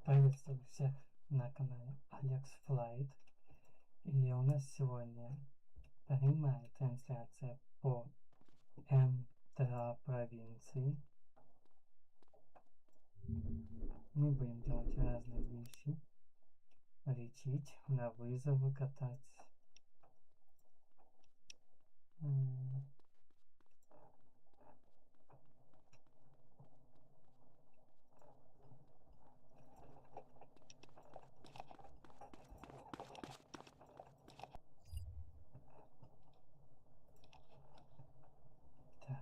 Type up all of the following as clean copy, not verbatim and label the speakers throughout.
Speaker 1: Приветствую всех на канале Alex Flight. И у нас сегодня прямая трансляция по МТА провинции. Мы будем делать разные вещи. Лететь, на вызовы кататься. Так.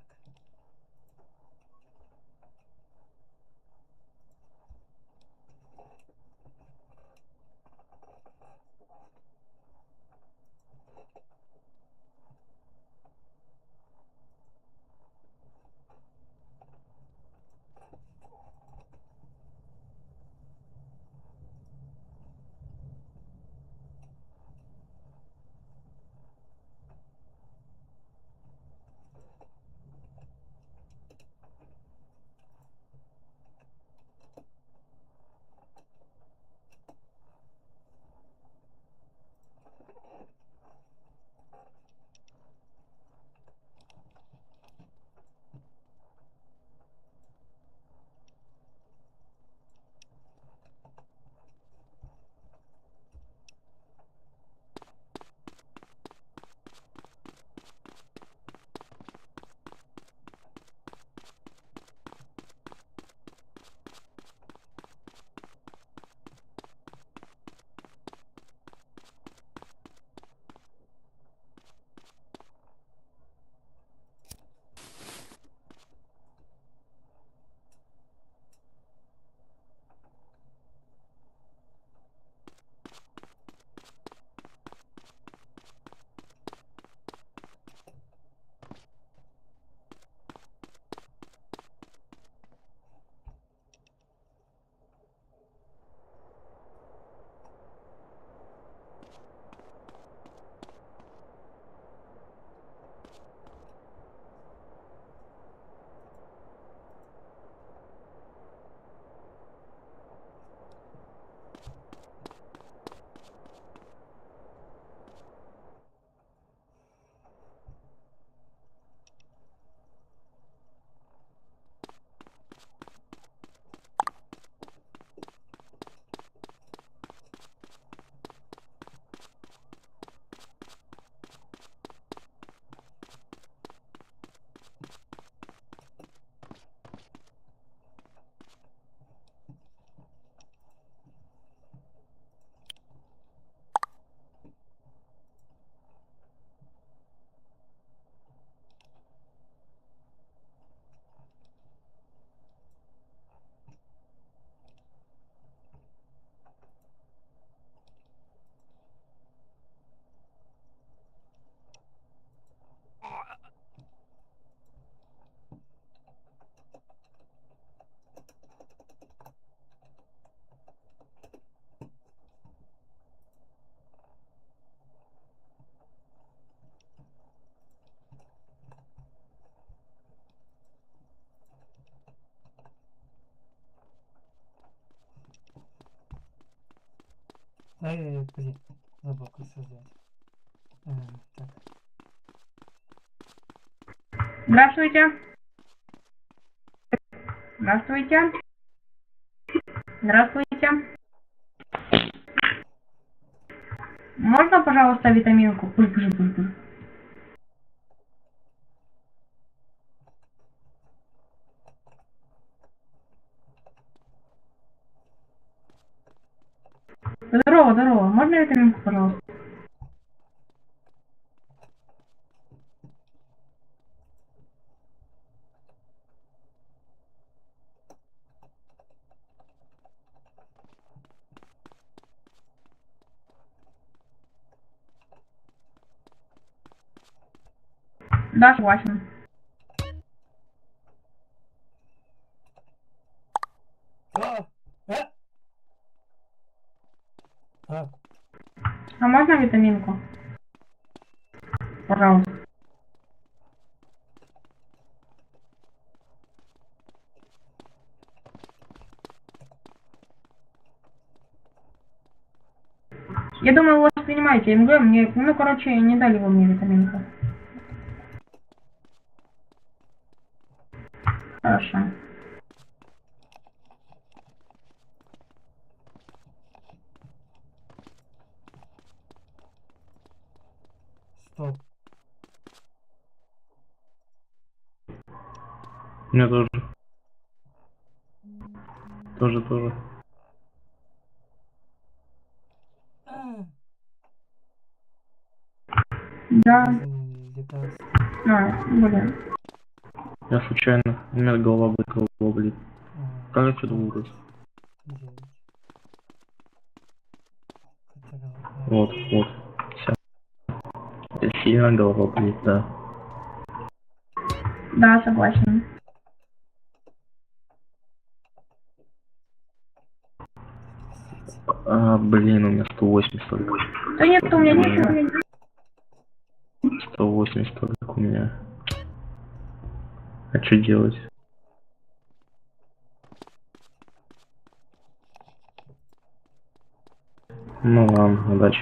Speaker 1: Блин, забыл кое-что сделать. Так.
Speaker 2: Здравствуйте. Здравствуйте. Здравствуйте. Можно, пожалуйста, витаминку? Пуль-пуль-пуль-пуль. Здорово, здорово. Можно витаминку, пожалуйста? Да, согласен. А можно витаминку? Пожалуйста. Я думаю, вы воспринимаете МГ, мне, ну, короче, не дали вы мне витаминку. Хорошо.
Speaker 1: Стоп.
Speaker 3: У меня тоже. Тоже.
Speaker 2: Да.
Speaker 1: Лекарство.
Speaker 2: Блин.
Speaker 3: Я случайно. У меня голова болит. Как отсюда
Speaker 1: Вот.
Speaker 3: выбраться?
Speaker 1: 9.
Speaker 3: Вот. Все. Сильно голова болит, да.
Speaker 2: Да, согласен.
Speaker 3: Блин, у меня 180 только.
Speaker 2: Да нет, у меня ничего.
Speaker 3: 180 только у меня. А что делать? Ну ладно, удачи.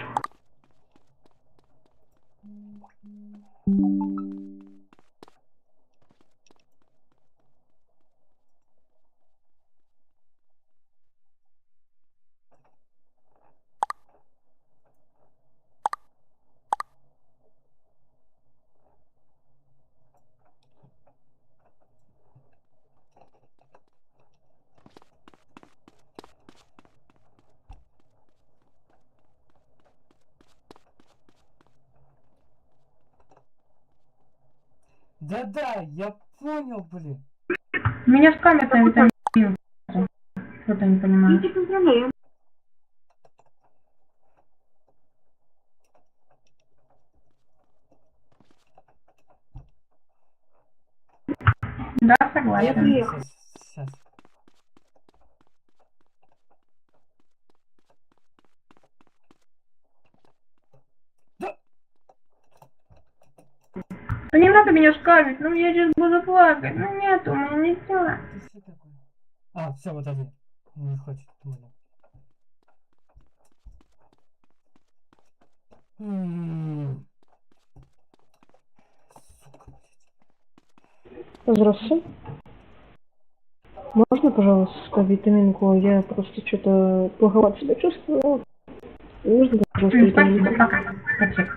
Speaker 1: Да-да, я понял, блин.
Speaker 2: Меня скамят на витаминку. Что-то не понимаю. Да, согласен.
Speaker 1: Сейчас.
Speaker 2: Ну не надо меня скамить, ну я сейчас буду плакать. Ну нет, у меня не все.
Speaker 1: Ты что такое? Все, вот один. Не хочет, понял. Сука, блядь.
Speaker 4: Здравствуйте. Можно, пожалуйста, витаминку? Я просто что-то плоховато себя чувствую. Нужно, пожалуйста,
Speaker 2: Спасибо,
Speaker 4: витаминку?
Speaker 2: пока. Спасибо.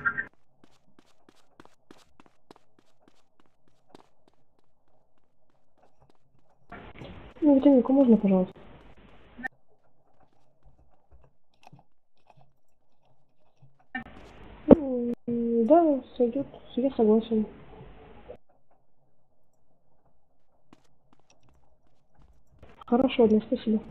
Speaker 4: Ну, витаминку можно, пожалуйста? Да, сойдет. Я согласен. Хорошо, Аня, спасибо.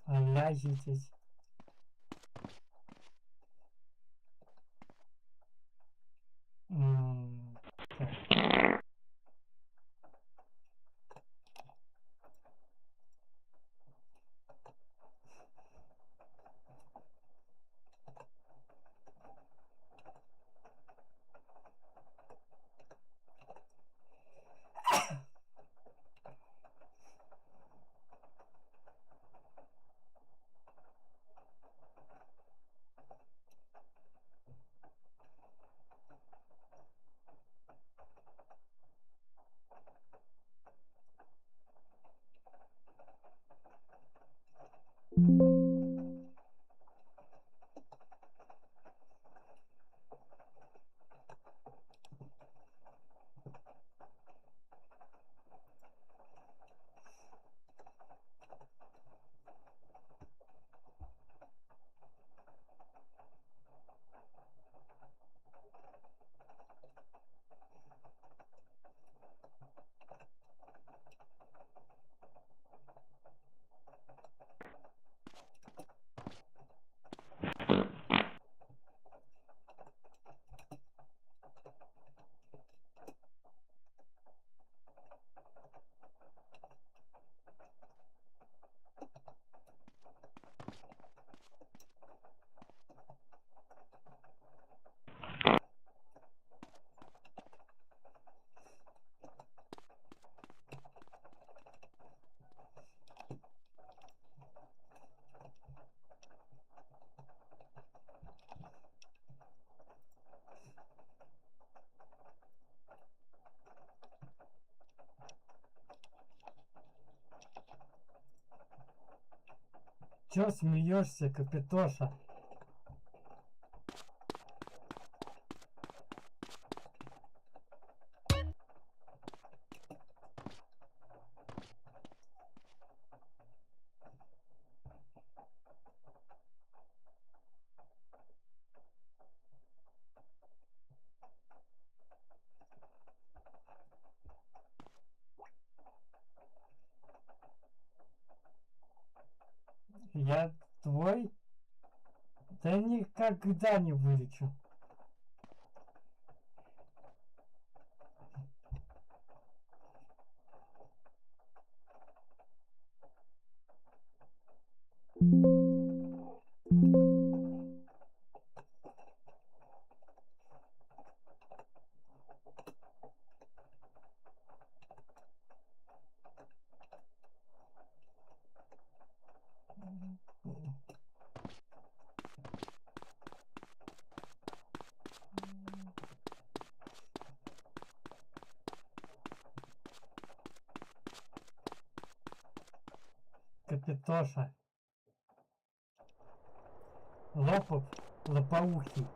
Speaker 1: Лазитесь. Чё смеешься, Капитоша? Я твой? Да никогда не вылечу. Капитоша. Лопов, лопоухий.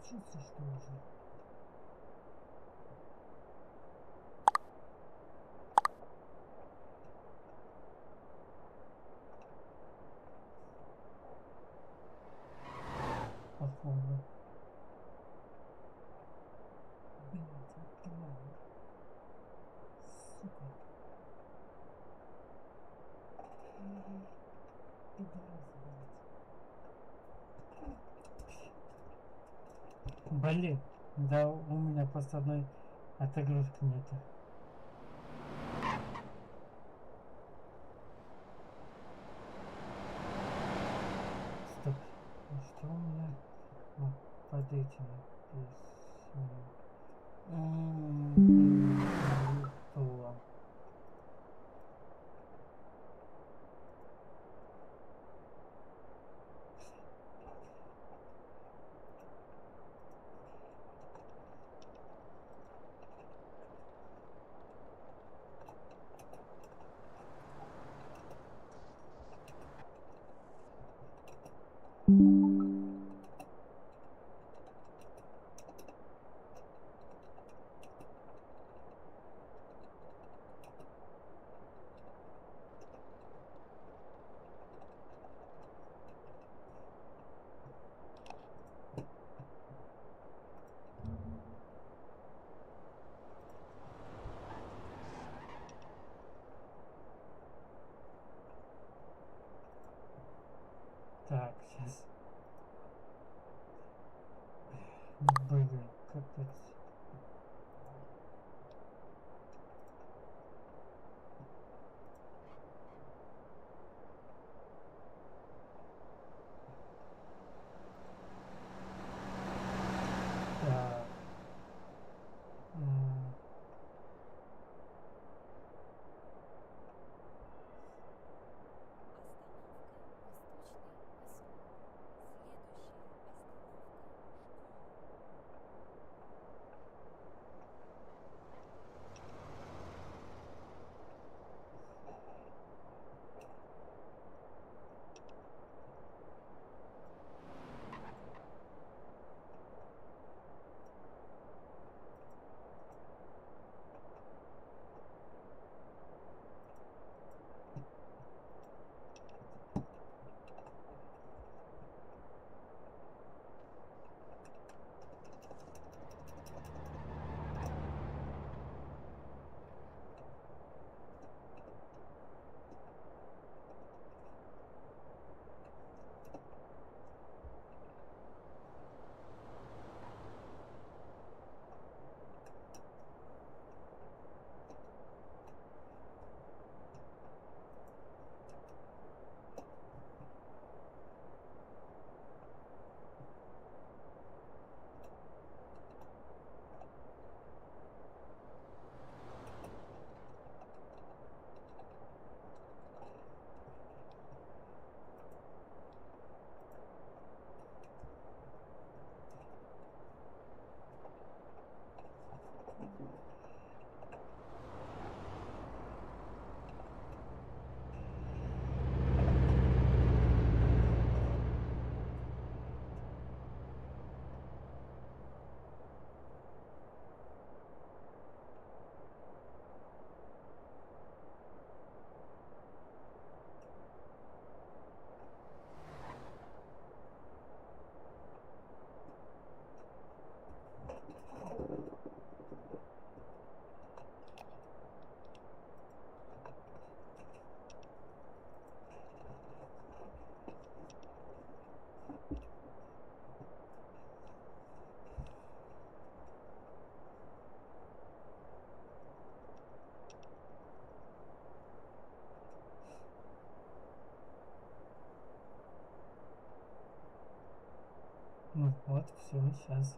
Speaker 1: Включиться, что уже? Походу. Блин, твою. Сука. Блин, да у меня просто одной отыгрушки нету. Стоп. А что у меня? А, под этим. То. Так, сейчас. Блин, капец. Так. м, Ну вот, все, сейчас.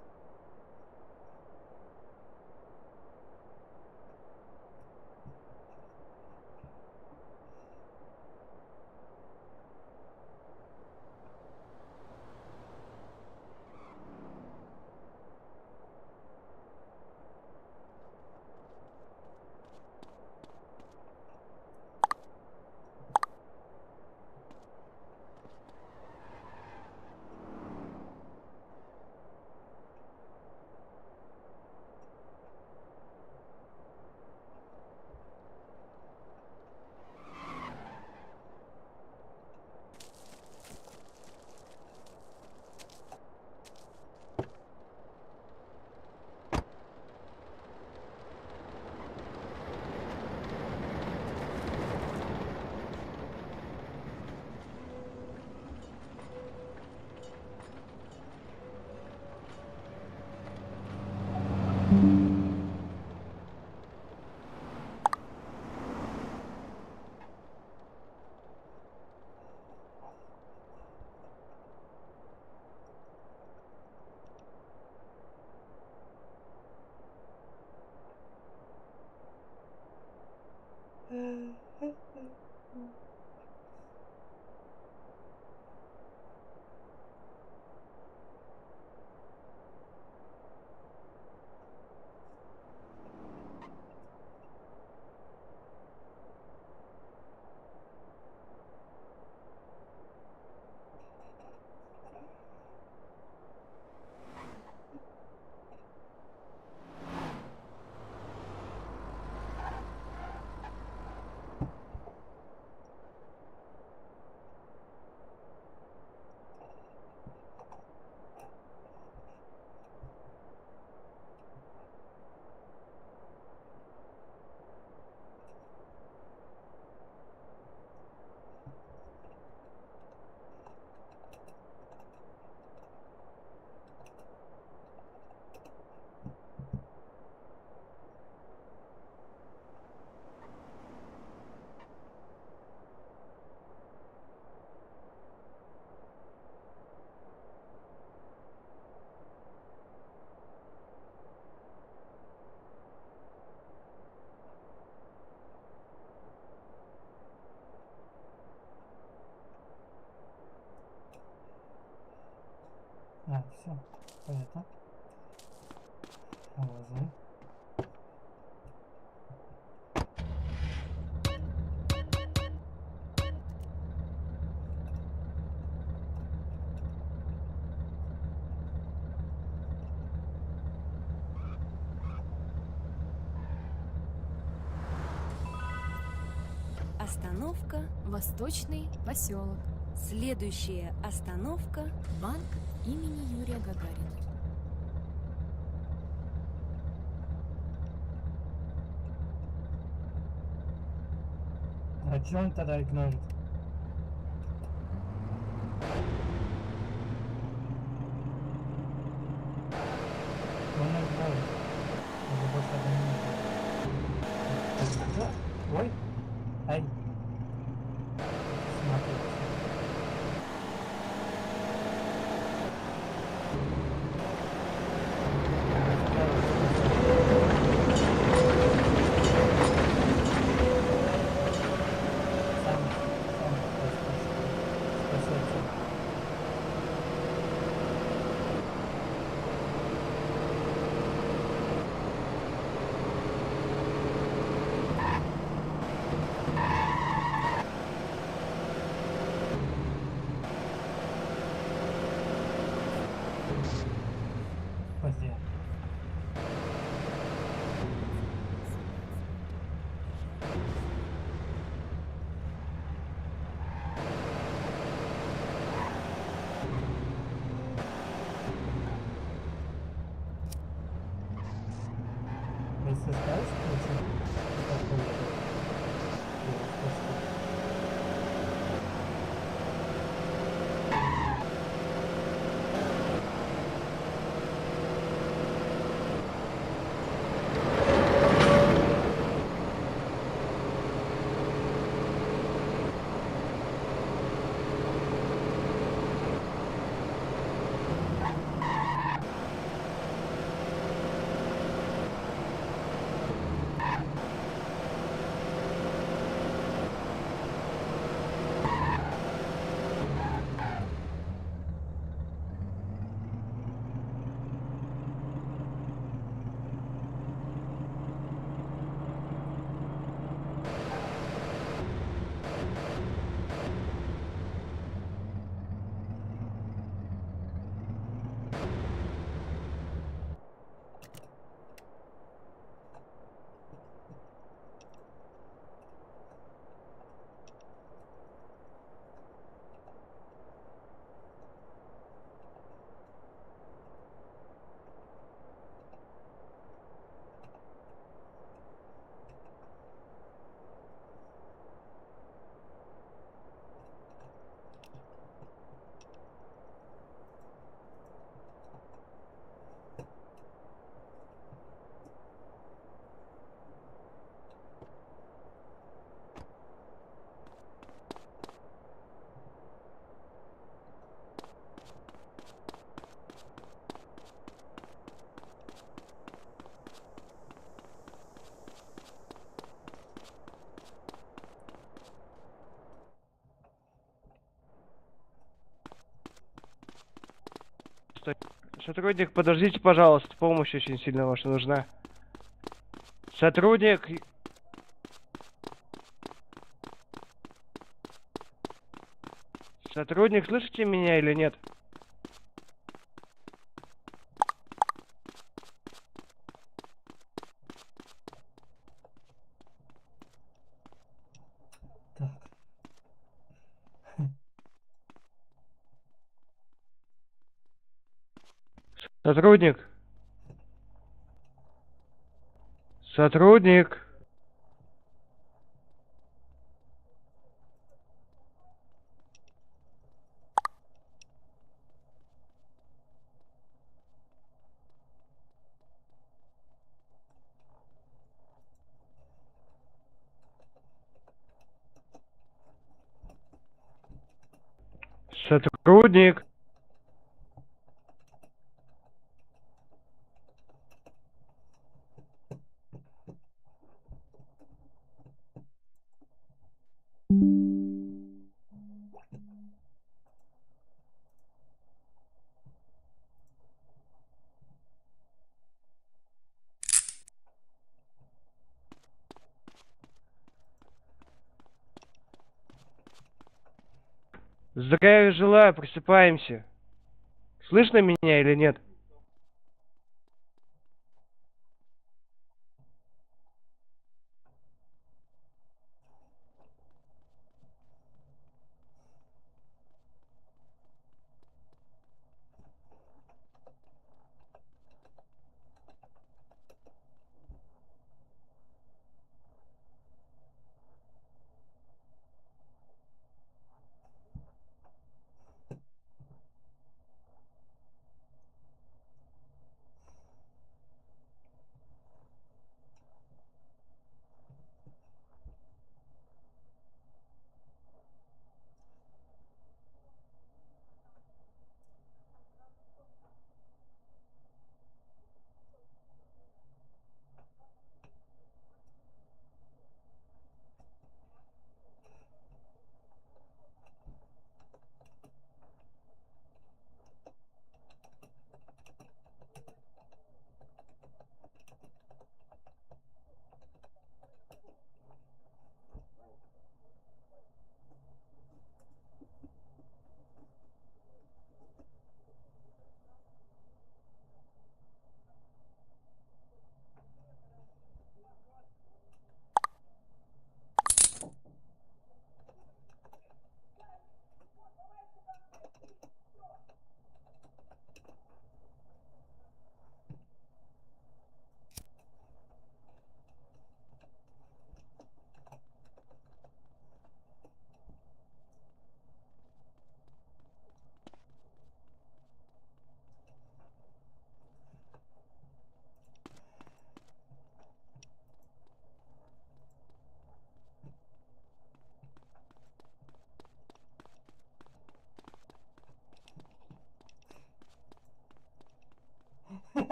Speaker 1: А, все, понятно. Лазай.
Speaker 5: Остановка Восточный поселок. Следующая остановка банк имени Юрия Гагарина.
Speaker 1: А чё он тогда игнорит? Он игнорит. Уже больше 1 минуты. Да? Ой. Ай. Смотри. Сам спасется. Позднее. Если скажешь, включи, как поедет.
Speaker 6: Сотрудник, подождите, пожалуйста, помощь очень сильно ваша нужна. Сотрудник. Сотрудник, слышите меня или нет?
Speaker 1: Так.
Speaker 6: Сотрудник. Сотрудник. Сотрудник. Здравия желаю, просыпаемся. Слышно меня или нет?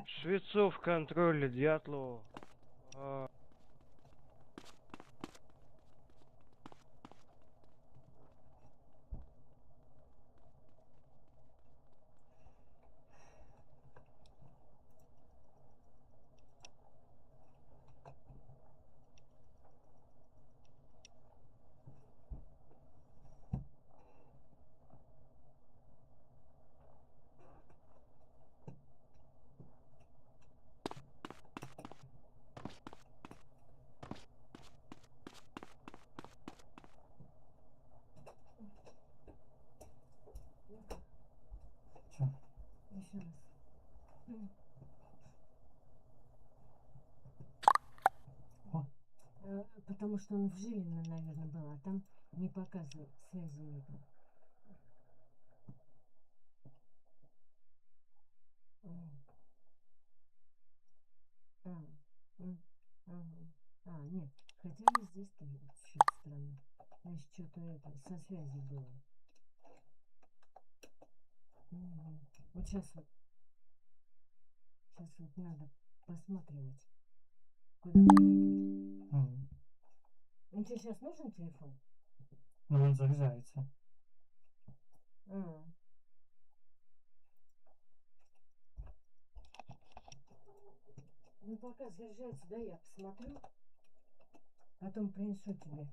Speaker 6: Швецов в контроле, Дятлову.
Speaker 1: Чё?
Speaker 7: Еще раз.
Speaker 1: О,
Speaker 7: Потому что он в Жилино, наверное, был, а там не показывает, связи нет. М. А, ага. Нет, хотя и здесь тоже что-то странно. Значит, что-то это, со связью было. Мгм. Вот сейчас вот надо посматривать, куда поедет.
Speaker 1: м.
Speaker 7: Он тебе сейчас нужен телефон?
Speaker 1: Ну, он заряжается.
Speaker 7: А, ну пока заряжается, да, я посмотрю, потом принесу тебе.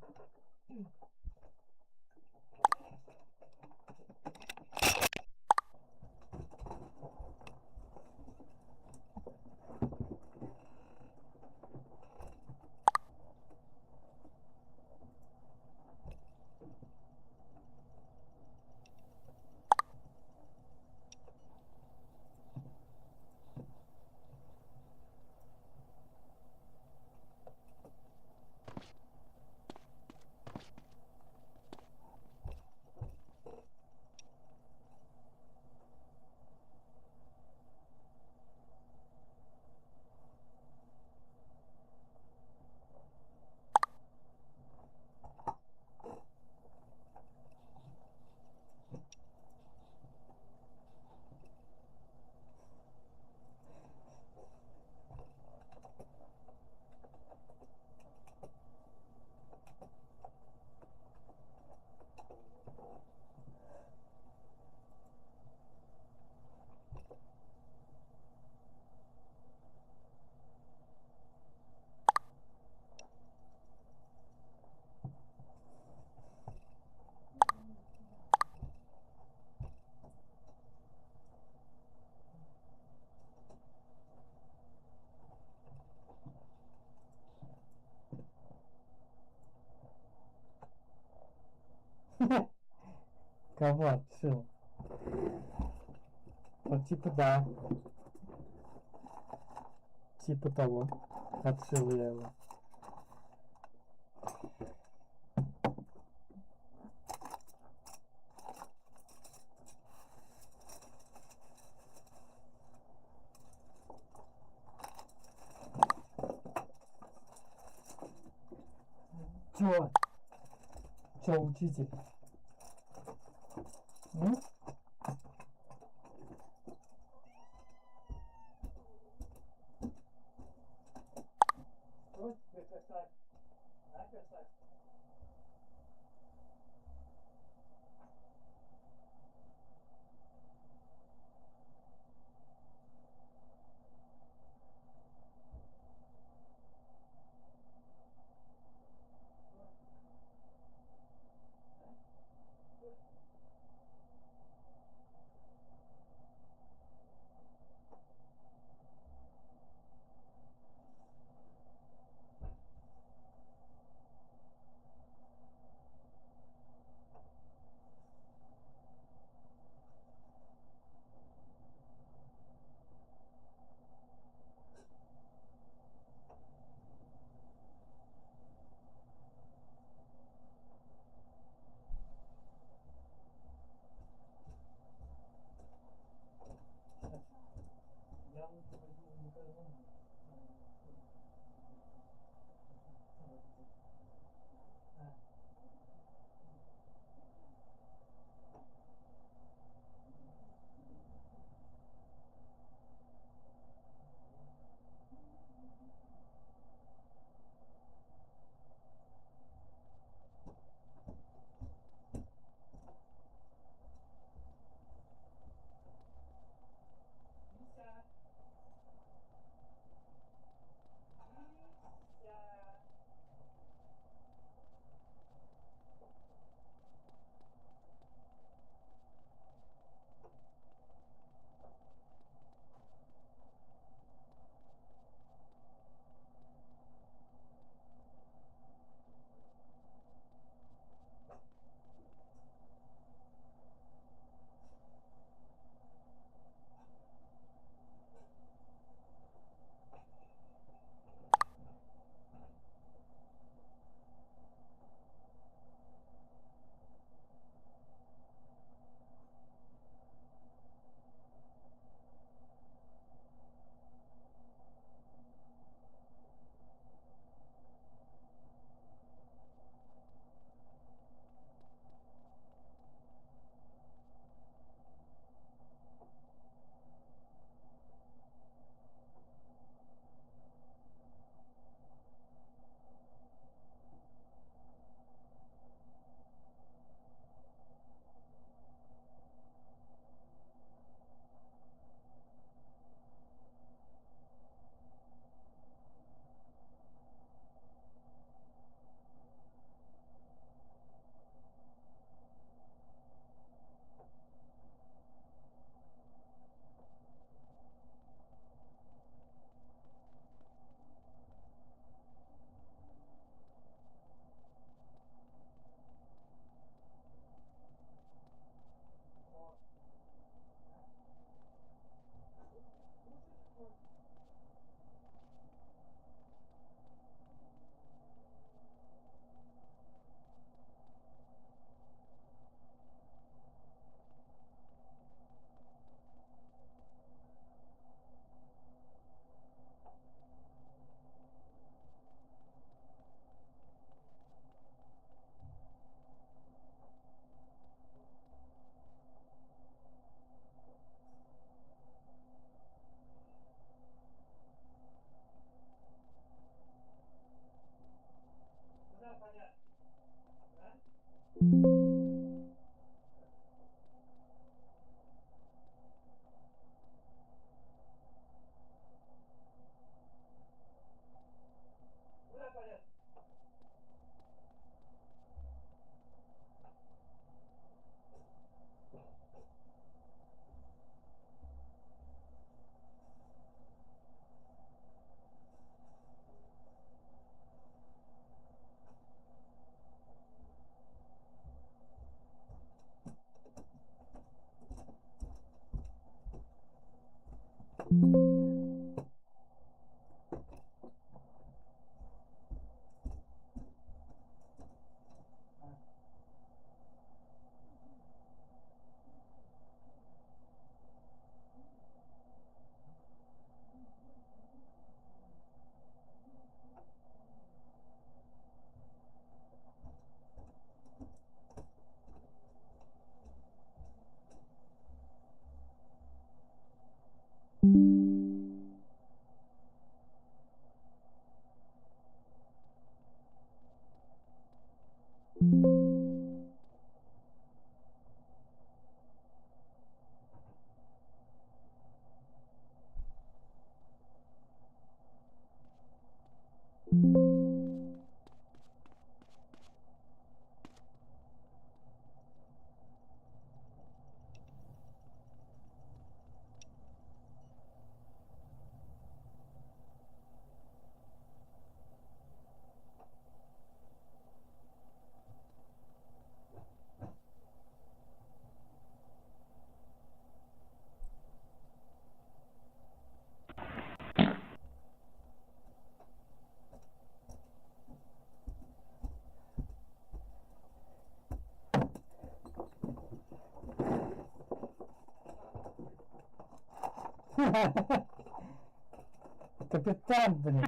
Speaker 1: Кого отшил? Вот типа да. Типа того. Отшил я его. Чё? Чё, учитель? М? Что тебе писать? Написать? Капитан, блин.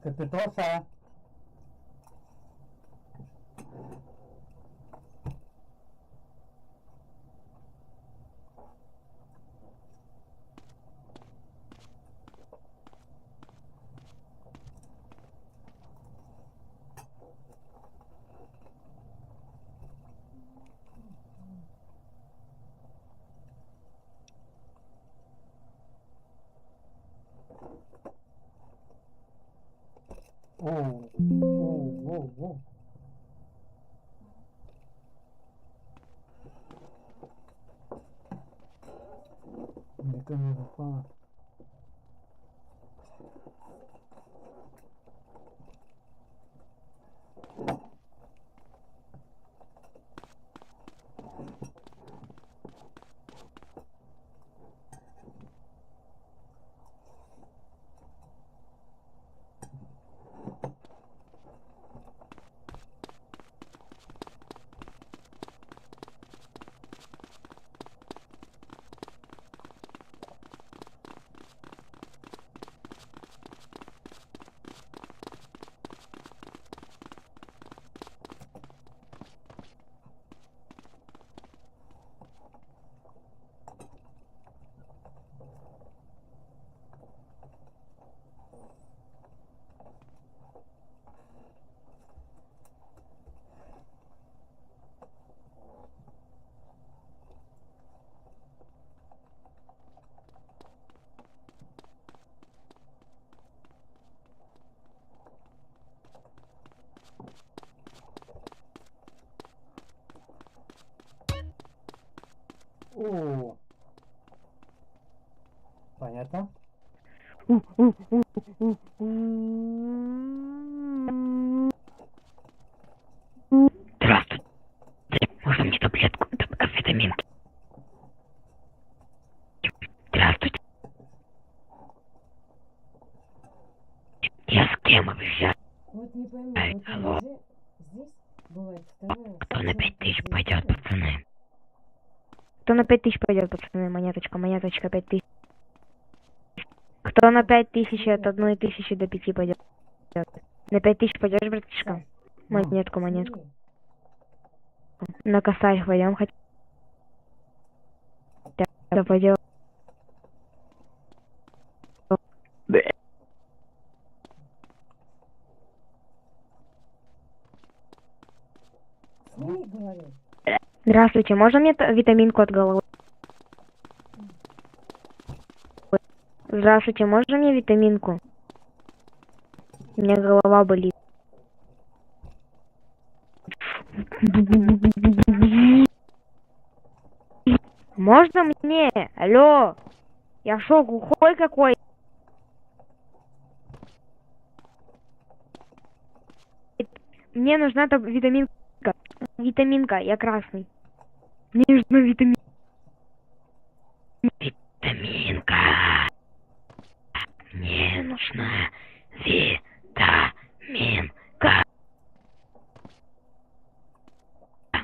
Speaker 1: Капитоша. Воу. Никто не попало. О. Понятно.
Speaker 8: Здравствуйте. Можно мне таблетку витаминки? Здравствуйте. Я с кем общаюсь?
Speaker 7: Вот не пойму,
Speaker 8: Ай,
Speaker 7: вот
Speaker 8: алло.
Speaker 7: здесь бывает вторая...
Speaker 8: Кто на 5000 пойдет, пацаны?
Speaker 4: Кто на 5000 пойдет, пацаны? Монеточка 5000. Кто на 5000 от 1000 до 5 пойдет? На 5000 пойдешь, братишка? Монетку. На косарь пойдем хоть. Да, пойдем.
Speaker 7: Сними, говорю.
Speaker 4: Здравствуйте, можно мне витаминку от головы? Здравствуйте, можно мне витаминку? У меня голова болит. Можно мне? Алло! Я шо, глухой какой? Мне нужна витаминка. Витаминка, я красный. Мне нужна витаминка.
Speaker 8: Витаминка. Мне нужна витаминка.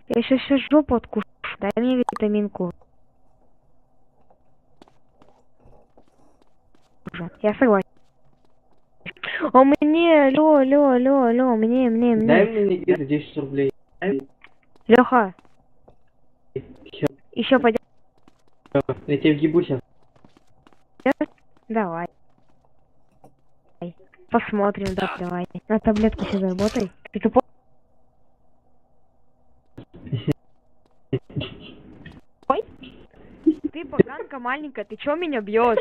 Speaker 4: Я сейчас жопу откушу. Дай мне витаминку. Я согласен. А мне, алло, мне.
Speaker 3: Дай мне где-то 10 рублей.
Speaker 4: Леха. Еще пойдем.
Speaker 3: Я тебе въебу сейчас.
Speaker 4: Давай. Посмотрим, да, давай. На таблетку себе заработай. Ты тупой? Ты поганка маленькая, ты чё меня бьешь?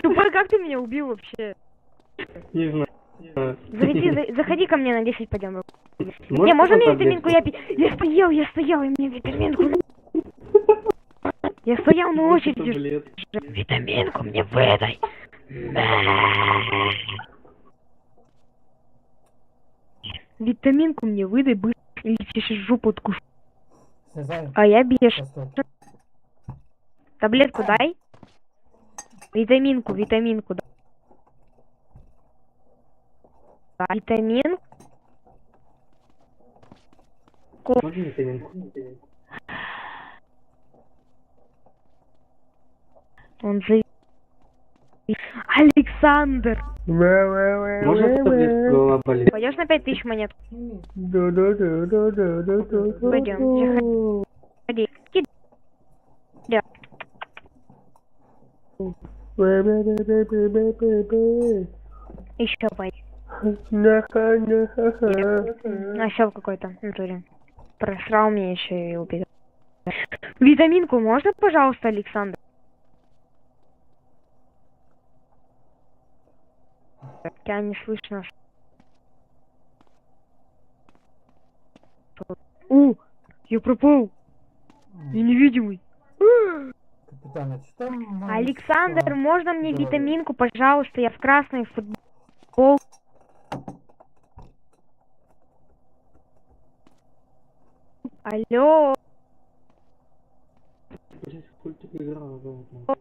Speaker 4: Тупой, как ты меня убил вообще?
Speaker 3: Не знаю.
Speaker 4: Заходи ко мне на 10 пойдем. Не, можно мне витаминку? Я стоял, и мне витаминку. Я стоял на очереди.
Speaker 3: Таблетки.
Speaker 8: Витаминку мне выдай.
Speaker 4: Витаминку мне выдай быстро, или тебе сейчас жопу откушу.
Speaker 1: Слезай.
Speaker 4: А я беш.
Speaker 1: Постой.
Speaker 4: Таблетку дай. Витаминку дай. Витамин.
Speaker 3: Можно витаминку?
Speaker 4: Он за... Александр!
Speaker 3: Можно таблетку, голова болит?
Speaker 4: Пойдешь на 5000 монет? Пойдем. Заходи. Да. Еще пойди. Осел какой-то в натуре. Просрал мне еще и убил. Витаминку можно, пожалуйста, Александр? Тебя не слышно. Я пропал. Я невидимый.
Speaker 1: Капитан, а что там?
Speaker 4: Александр, можно мне
Speaker 1: Давай.
Speaker 4: витаминку, пожалуйста? Я в красной футбол. Алло.
Speaker 3: Блядь, хуй ты играла, да.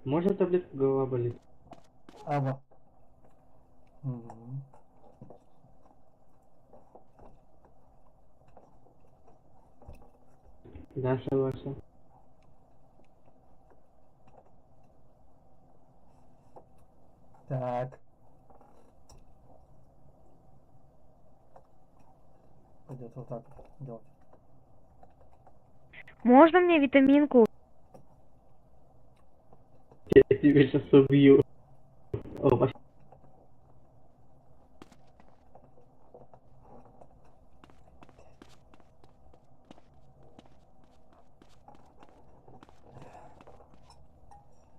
Speaker 3: Можно таблетку, голова болит?
Speaker 1: Аба. Мгм.
Speaker 3: Да, согласен.
Speaker 1: Так. Пойдет вот так делать.
Speaker 4: Можно мне витаминку?
Speaker 3: Я тебя сейчас убью. О, спасибо.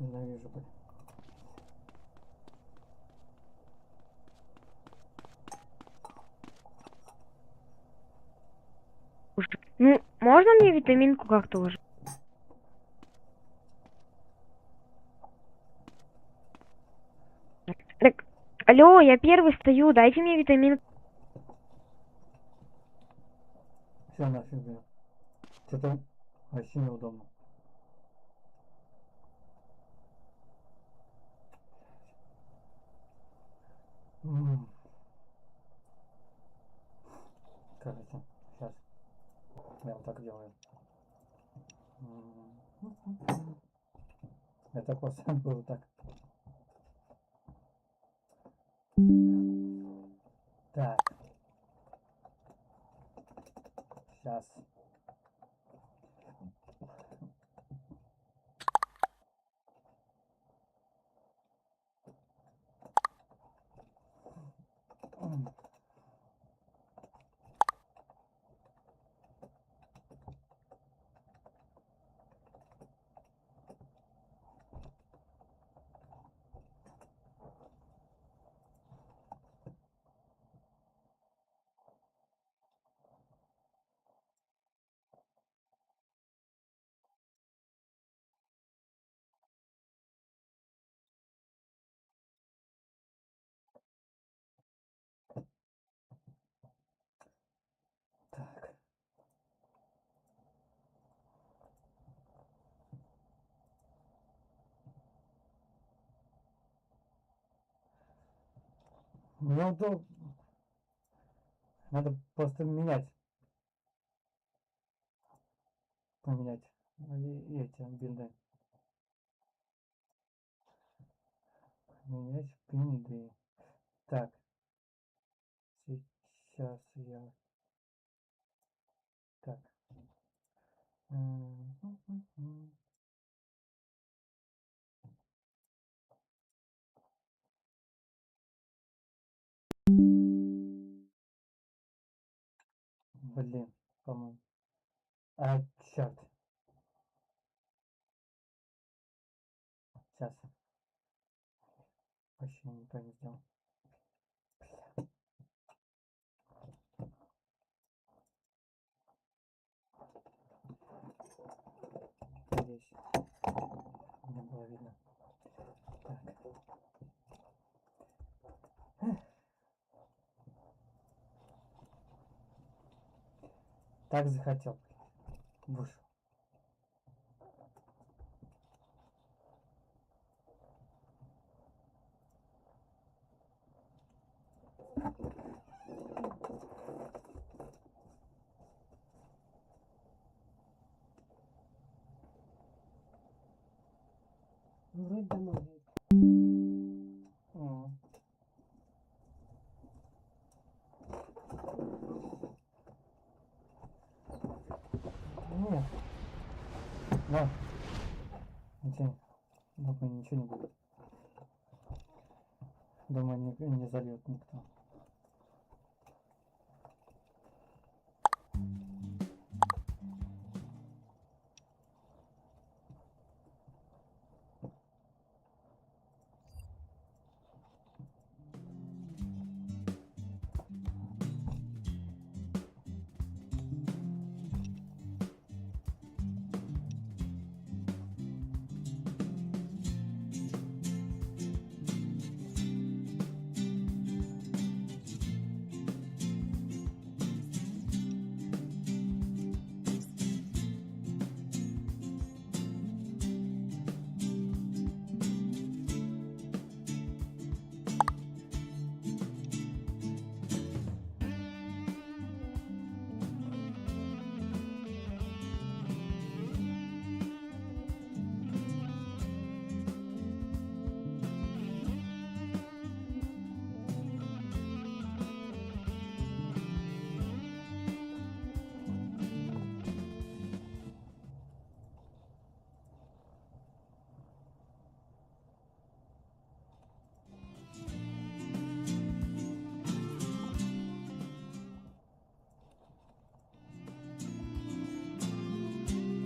Speaker 1: Ненавижу, блин.
Speaker 4: Ну, можно мне витаминку как-то уже? Так, алло, я первый стою, дайте мне витаминку.
Speaker 1: Все нафиг, блин. Что-то вообще неудобно. М. Кажется, сейчас я вот так делаю. Это просто было так. Так. Сейчас. Так. Ну, то надо просто менять. Поменять. И эти бинды. Менять бинды. Так. Сейчас я... Так. Блин, по-моему. А, черт. Сейчас. Вообще неправильно сделал. надеюсь. Не было видно. Так. Так захотел. Вышел.
Speaker 7: Ну, вроде домой едет.
Speaker 1: Нет. Да. Ничего. Думаю, ничего не будет. Думаю, не зальет никто.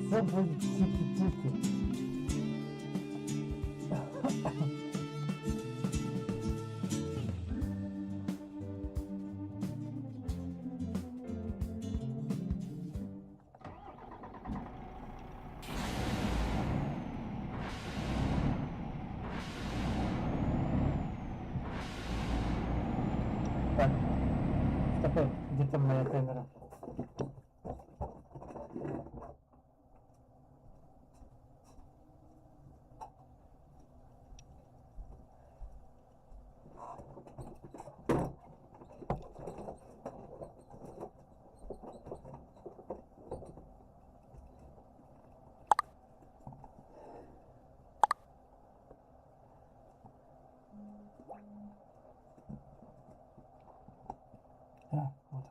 Speaker 1: Все будет чики-пики. Так, стопэ, где там моя камера? А, вот.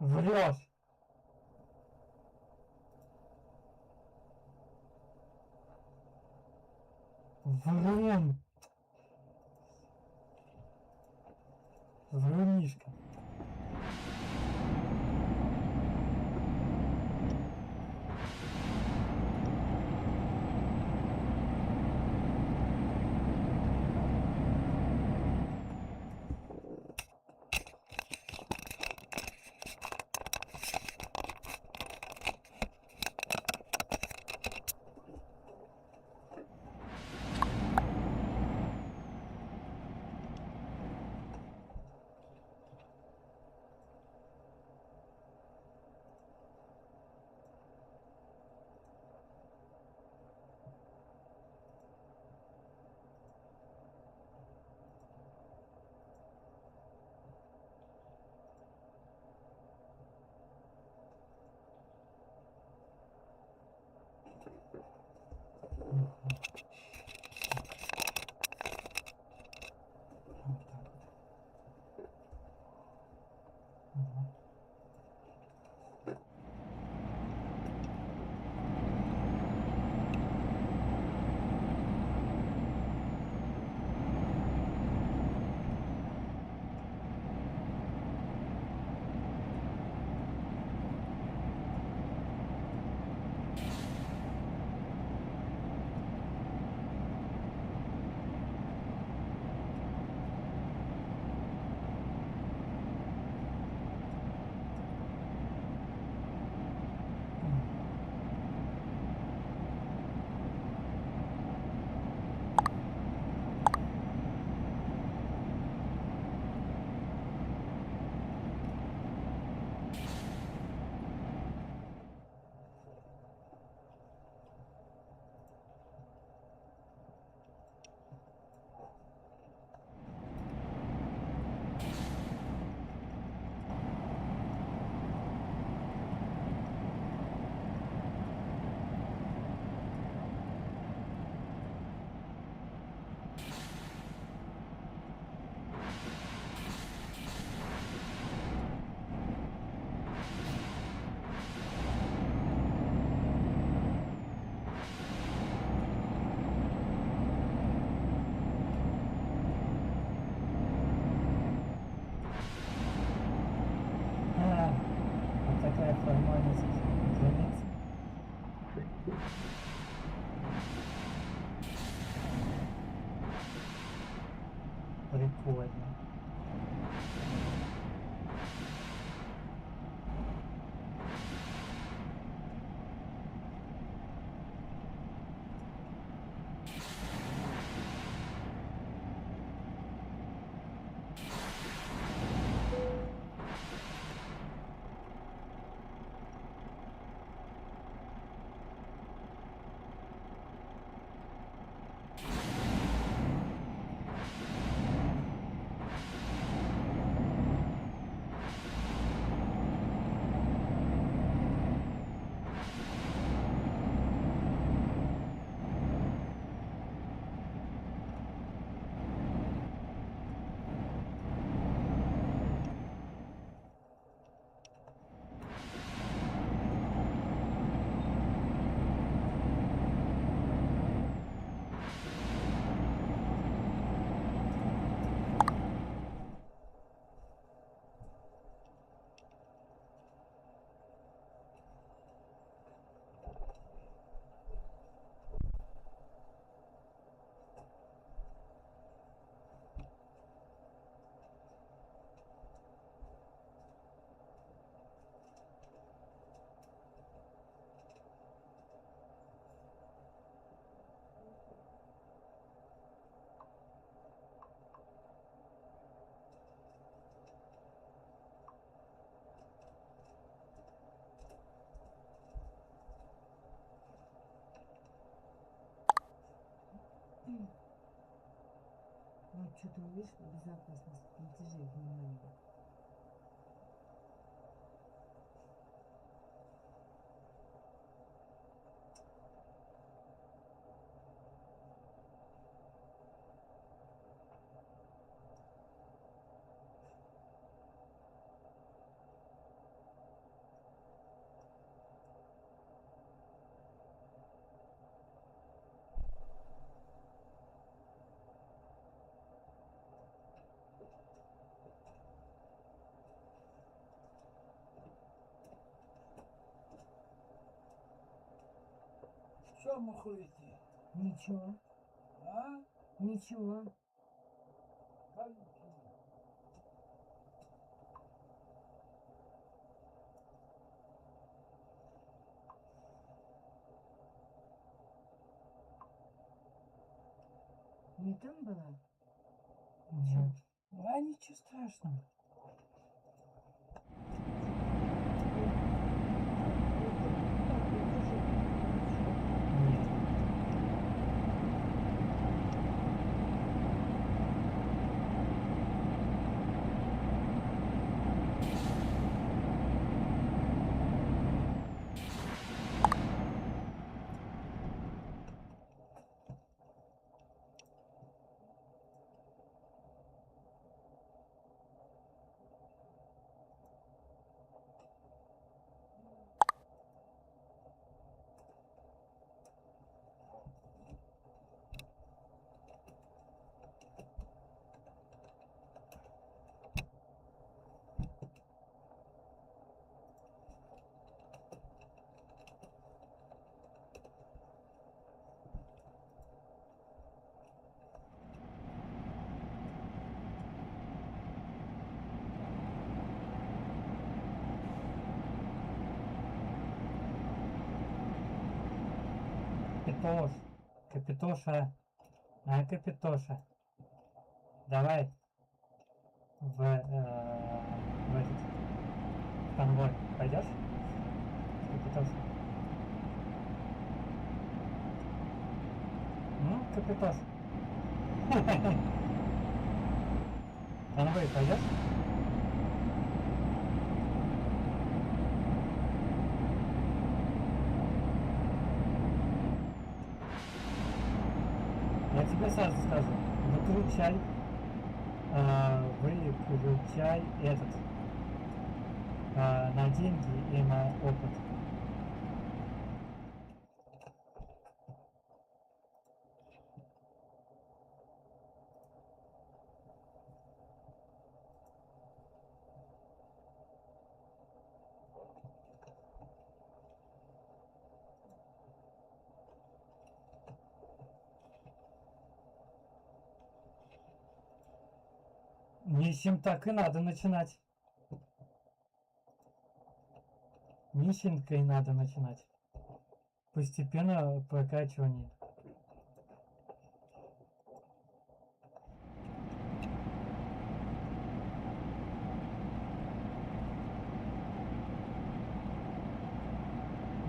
Speaker 1: Врешь! Врун! Врунишка. Прикольно.
Speaker 7: Вот что-то увидишь, безопасность платежей, внимание.
Speaker 9: Что махуете?
Speaker 7: Ничего,
Speaker 9: А?
Speaker 7: ничего. Не там была?
Speaker 1: Нет.
Speaker 9: А ничего страшного.
Speaker 1: Нет. Капитош, Капитоша, Капитоша, давай в этот конвой пойдешь? Капитоша. Ну, Капитош. Конвой пойдешь? Я тебе сразу скажу, выключай этот на деньги и на опыт. Нищим так и надо начинать. Нищенкой надо начинать. Постепенно прокачивание.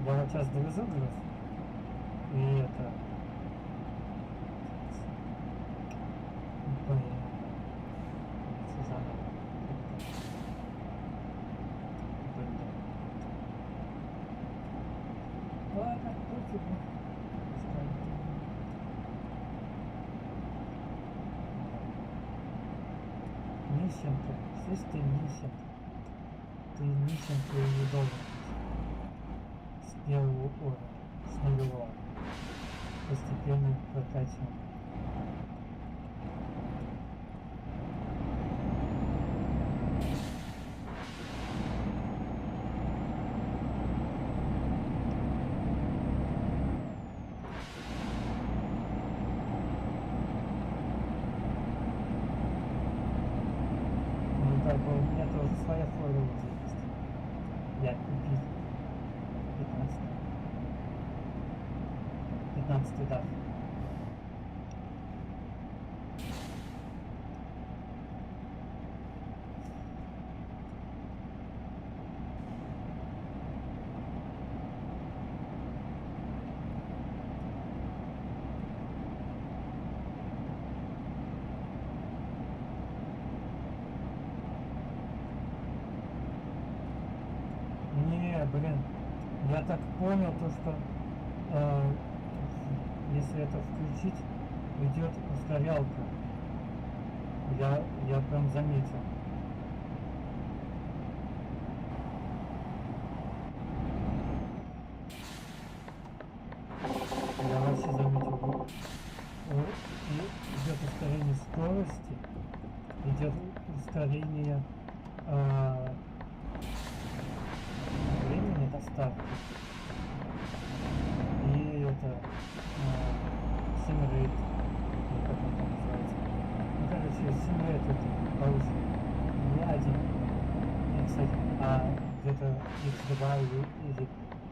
Speaker 1: Я вот сейчас довезу груз. И это... Блин. Придется заново. Блин. Ладно, пофигу. Пускай. Нищенка. Слышь, ты нищенка. Ты нищенка и не должен быть. С первого уровня. С нулевого. Постепенно прокачиваем. Ну как бы у меня тоже своя формула есть. Я купил 15 да. Не, блин, я так понял то, что если это включить, идет ускорялка. Я прям заметил. Я вообще заметил. И идет ускорение скорости, идет ускорение времени доставки. И это симрейт, или как он там называется. Ну, короче, симрейт это повыше. Не один x1, а где-то x2 или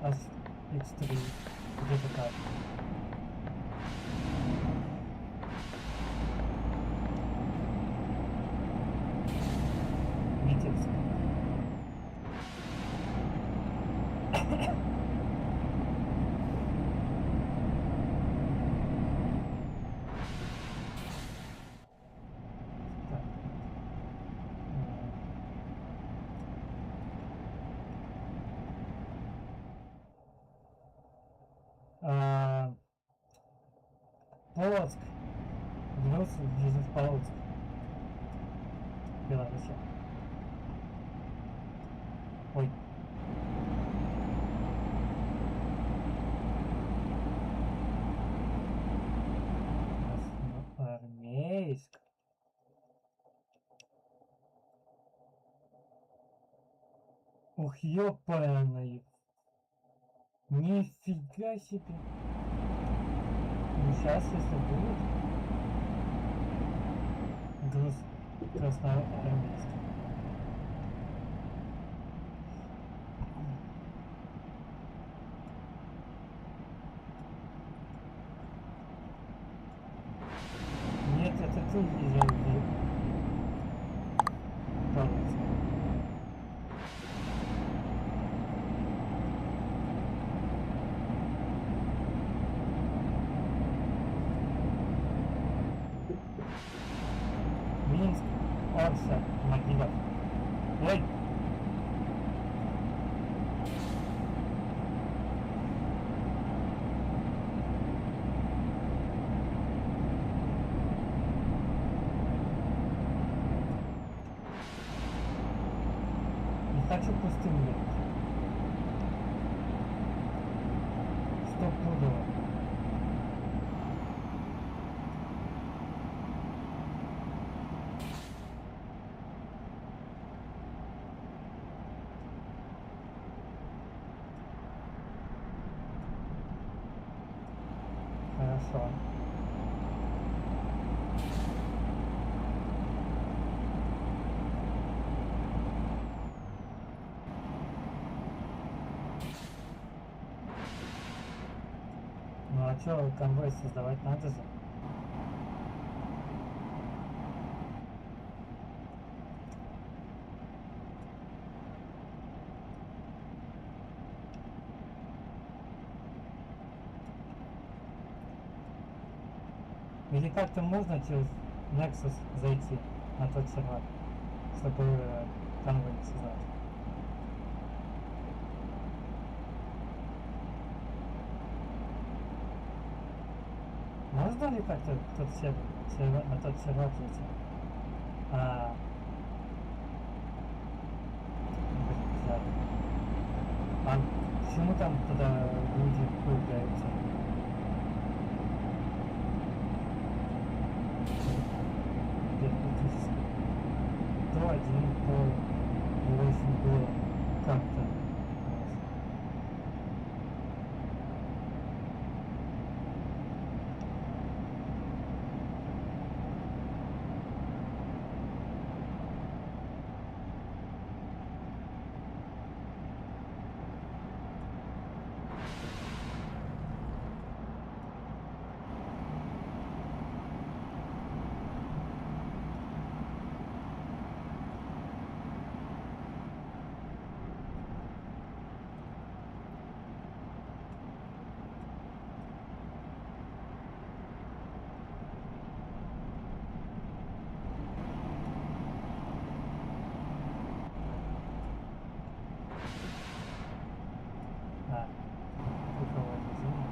Speaker 1: аж x3, где-то так. Витебск. Полоцк. Груз везут в Полоцк. Беларусь. Ой. Армейск. Ух, ёпаный. Нифига себе. Ну, сейчас, если будет, груз красноармейский. Нет, это ты езжай в Полоцк. Минск, Орса, Могилев. Ой! Не хочу пустым ехать. Стопудово. Хорошо. что, конвой создавать надо же. Или как-то можно через Nexus зайти на тот сервер, чтобы конвой создать? Можно ли как-то на тот сервер зайти? Блин, жаль. А почему там тогда люди появляются? То один, то 8 было как-то. Звуковое движение.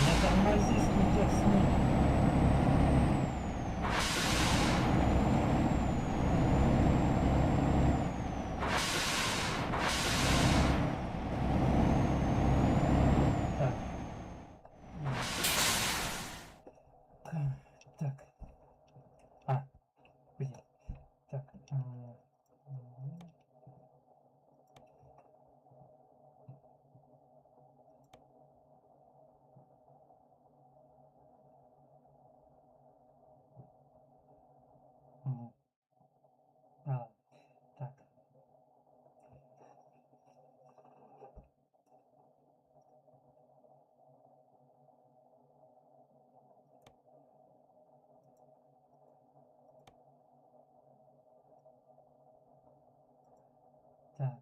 Speaker 1: Не тормозись, не терсни. Так. Так. Блин. Так. Так. Так.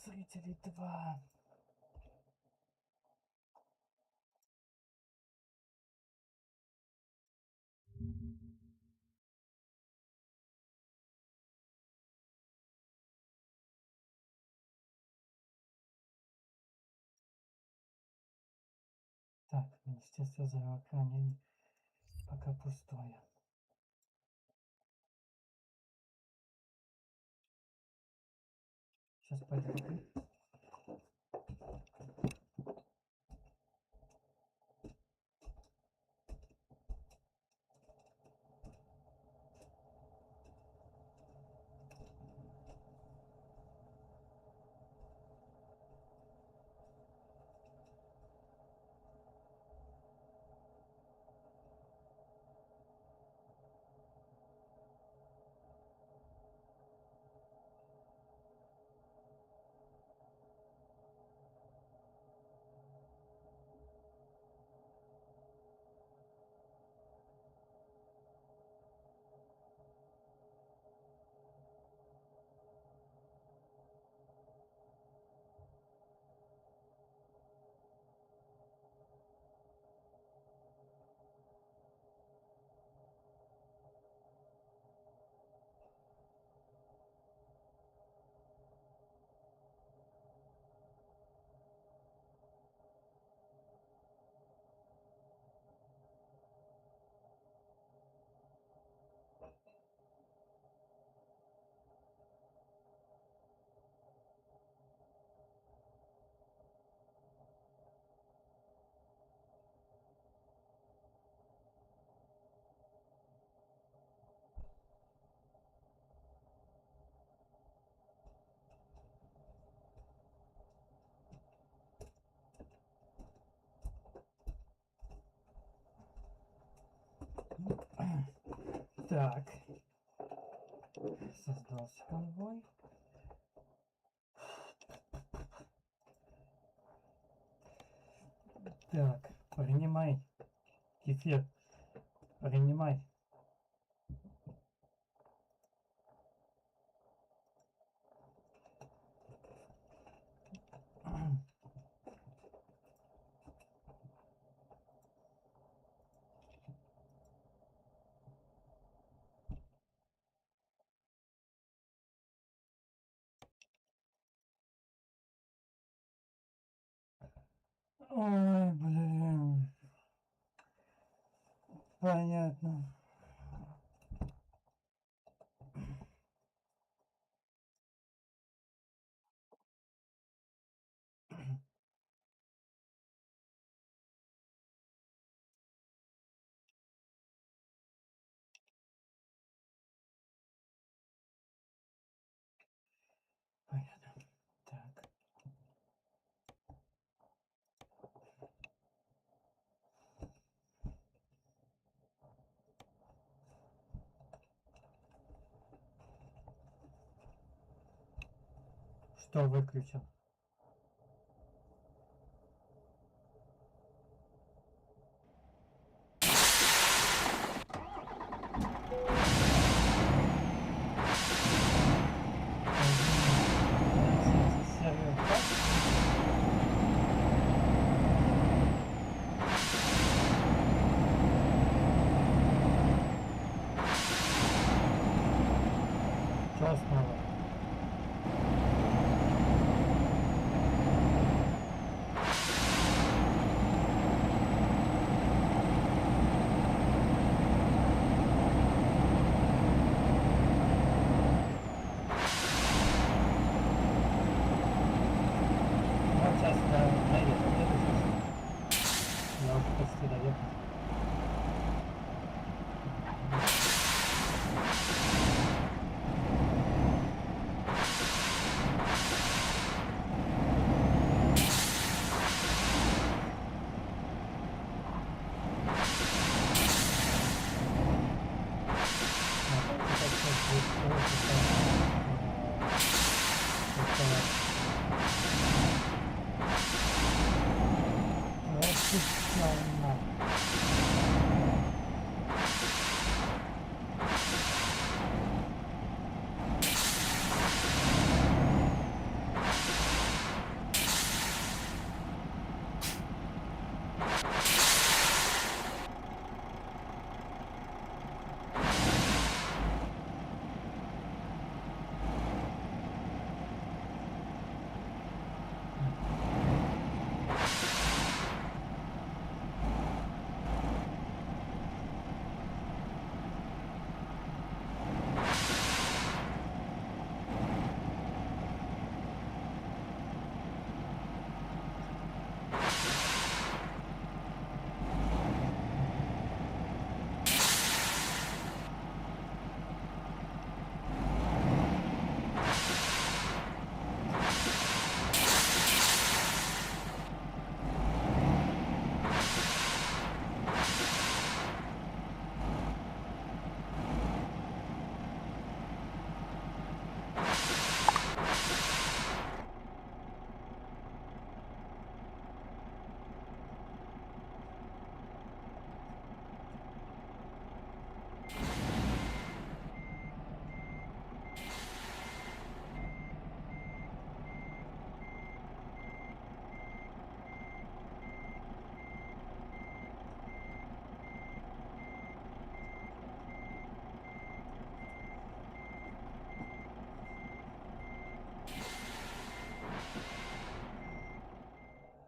Speaker 1: Созрители 2. Так, Министерство здравоохранения пока пустое. Сейчас пойдем. Так. Создался конвой. Так, принимай. Кефир. Принимай. Ой, блин. Понятно. Понятно. Так. Что выключил? Сервер так? Чё снова? Вот сейчас доеду. Я уже почти доехал.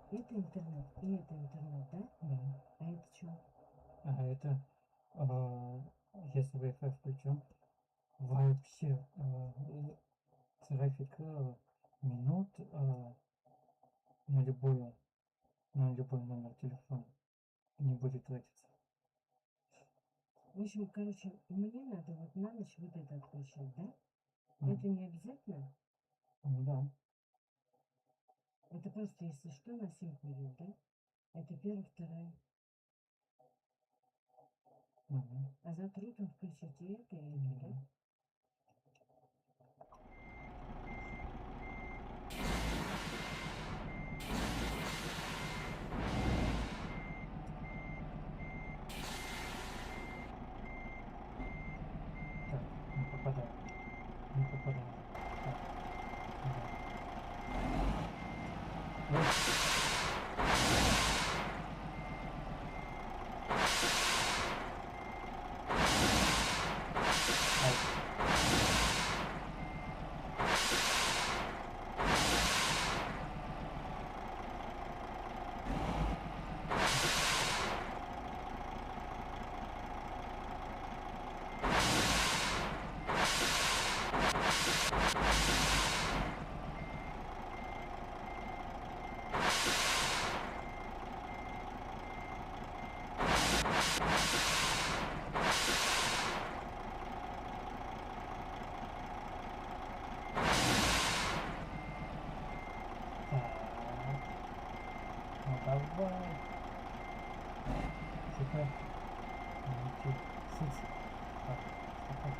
Speaker 7: Это интернет, и это интернет, да?
Speaker 1: Да.
Speaker 7: А это что?
Speaker 1: А это, если Wi-Fi включен, вообще трафик минут на любой номер телефона не будет тратиться.
Speaker 7: В общем, короче, мне надо вот на ночь вот это отключать, да?
Speaker 1: Мгм.
Speaker 7: Это не обязательно?
Speaker 1: Ну да.
Speaker 7: Это просто, если что, на симку идет, да? Это первая, вторая. А завтра утром включите это и да?
Speaker 1: Так, не попадаю. Не попадаю. Так, да. Ну давай. Тихо. Тихо. Сыц. Так, так.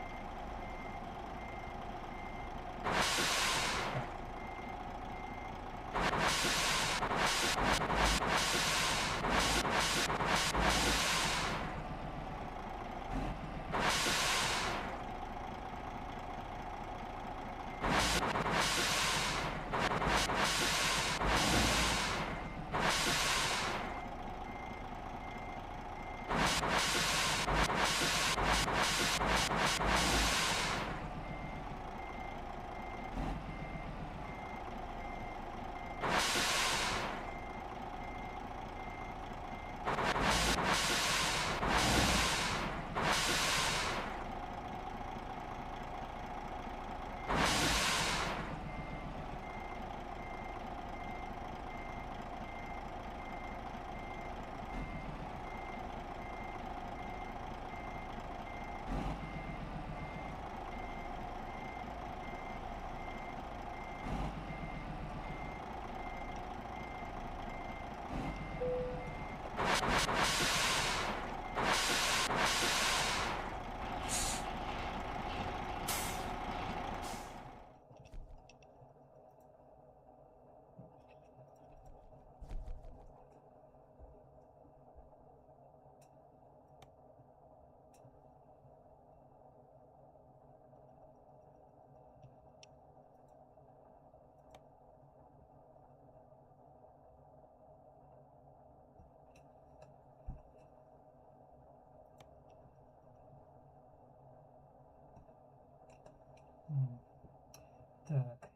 Speaker 1: Так.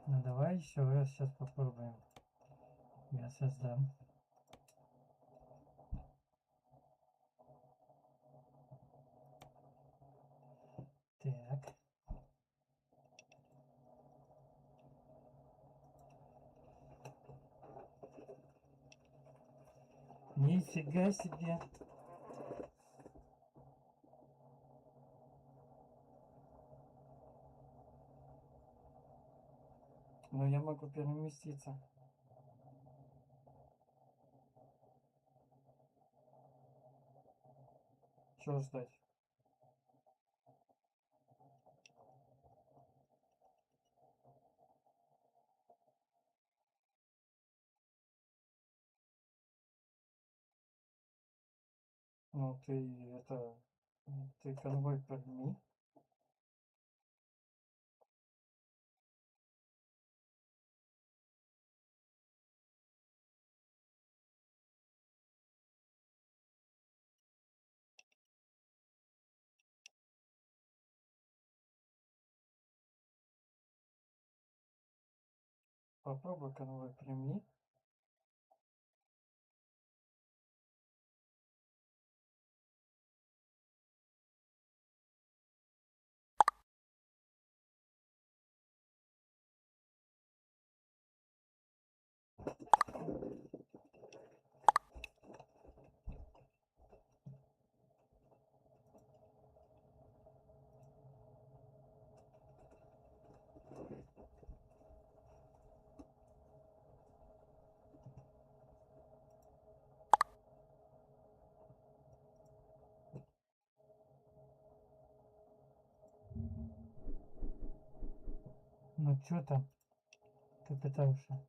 Speaker 1: Ну давай еще раз сейчас попробуем. Я создам. Так. Нифига себе. Но я могу переместиться. Чего ждать? Ну ты это... Ты конвой подними. Попробуй конвой прими. Ну чё там, капиталша?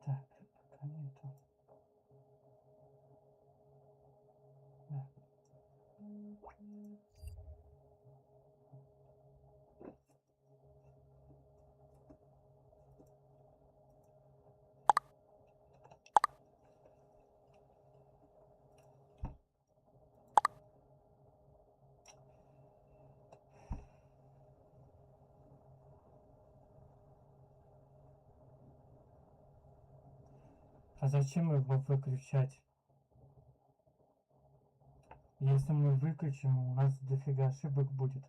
Speaker 1: Так, пока нету. Да. А зачем его выключать? Если мы выключим, у нас дофига ошибок будет.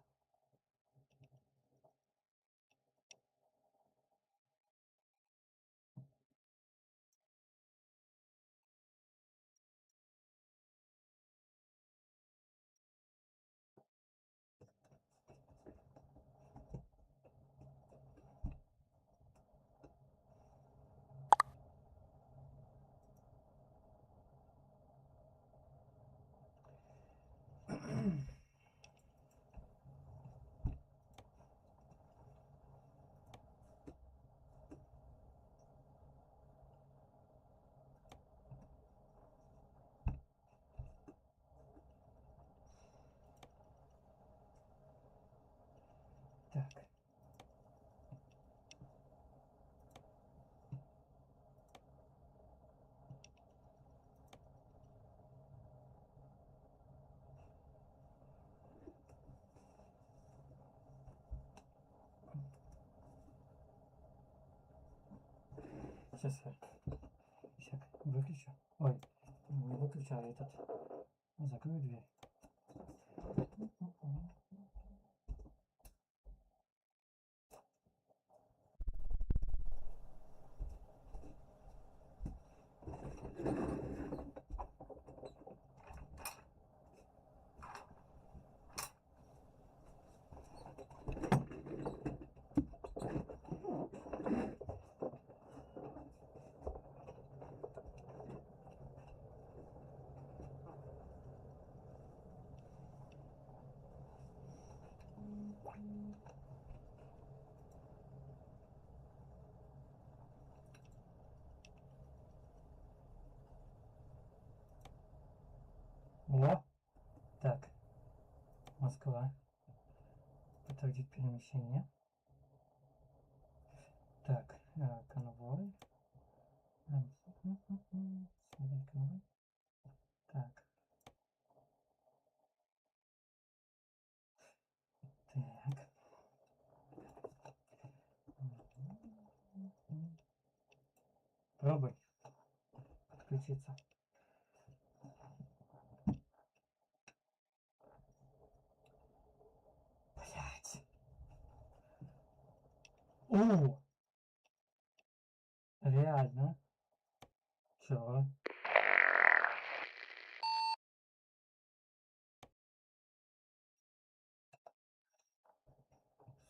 Speaker 1: Так. Сейчас я выключу. Ой, не выключу, а этот. Закрою дверь. О! Так. Москва. Подтвердить перемещение. Так, конвой. Смотреть конвой. Так. Так. Пробуй подключиться. Блять. О! Реально. Чё?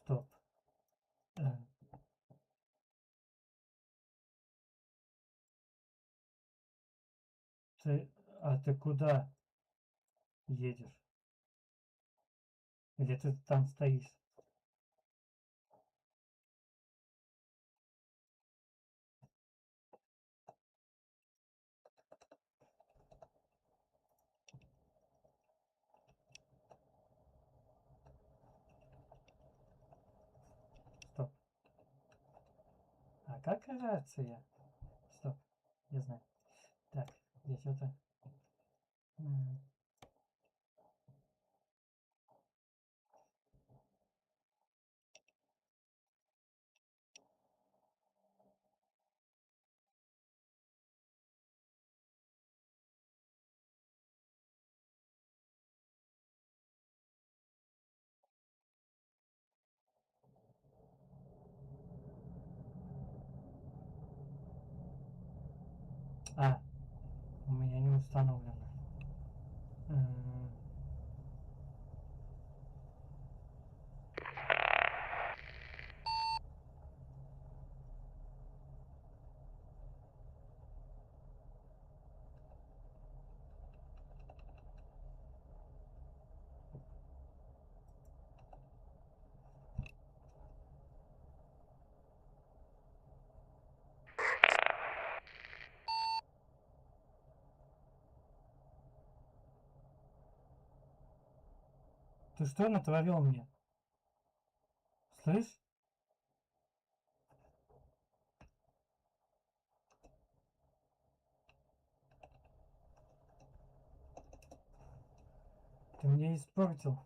Speaker 1: Стоп. Ты куда едешь? Или ты там стоишь? Стоп. А как рация? Стоп. Я знаю. Так, я что-то... А, у меня не установлено. Ты что натворил мне? Слышь? Ты мне испортил.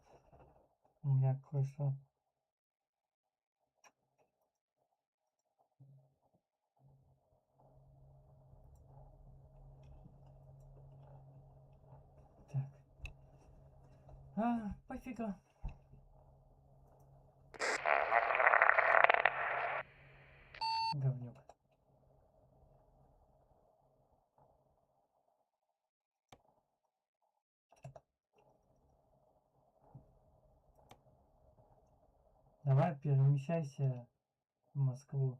Speaker 1: У меня кое-что. Так. Пофигу. Говнюк. Давай перемещайся в Москву.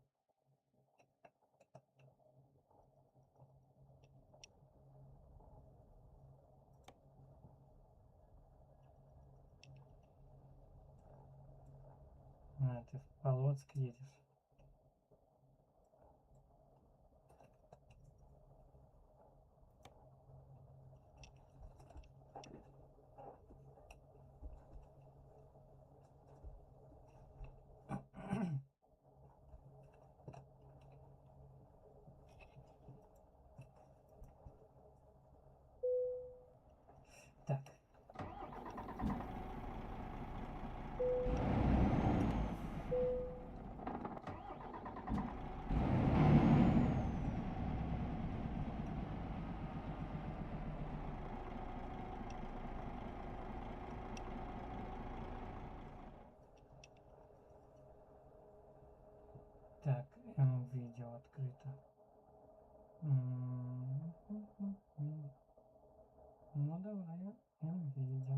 Speaker 1: Ты в Полоцк едешь. Так. Так, видео открыто. Ну давай, видео.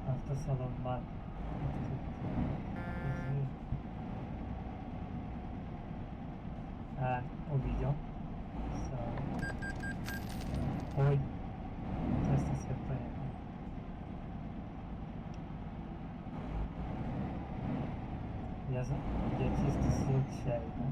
Speaker 1: Автосалон Ман. Увидел. Ой. Красный свет поехал. Я чисто случайно.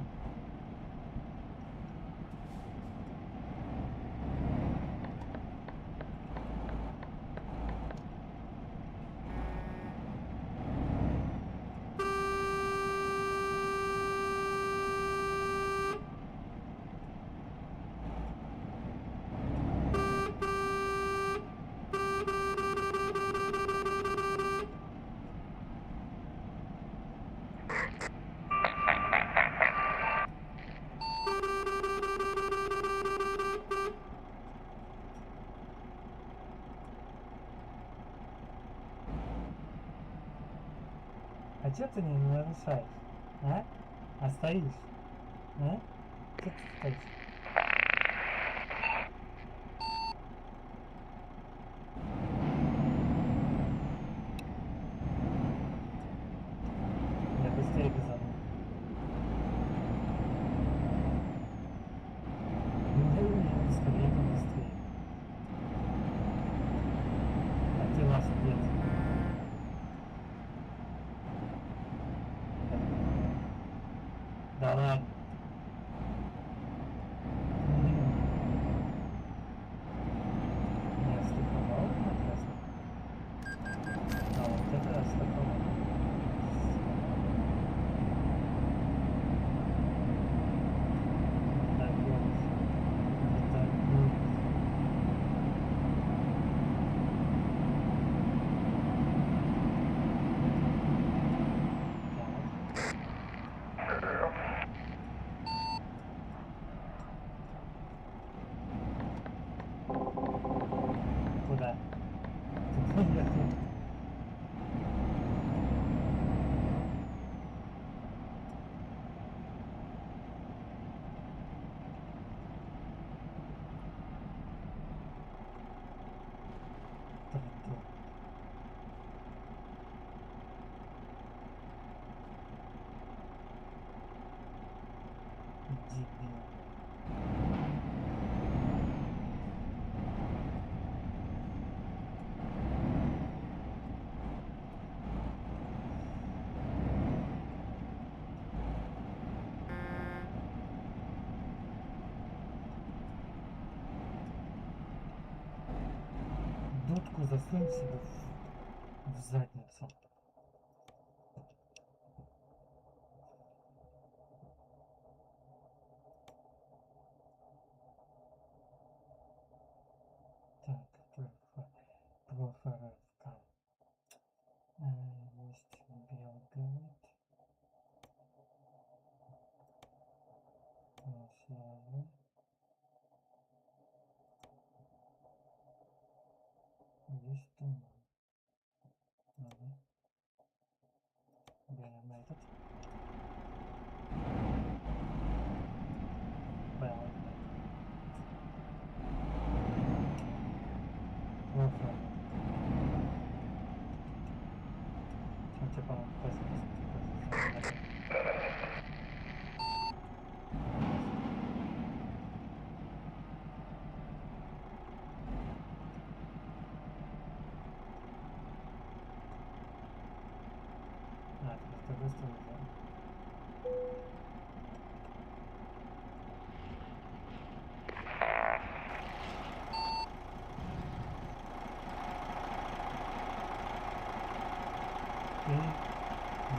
Speaker 1: А чё ты не нарушаешь? А стоишь? Чё ты стоишь? Я быстрее газану. Быстрее. А ты вас нет. Да ладно. Не остыковал на красный. А вот это остыковал. Так вот. Это Шутку засунь себе в задницу. Так, профоровка. Есть Белгород. Варшава. Есть там. Ага. Берем этот. Белгород. Профоровка. Чем тебе показать? А, это с другой стороны, да? И не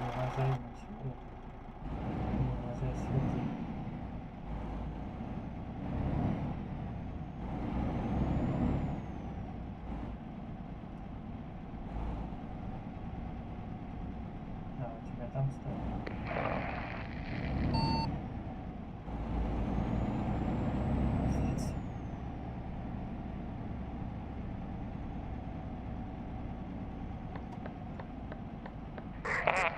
Speaker 1: уважай ничего. Не уважай людей. А, у тебя там стоит. Здесь. Так.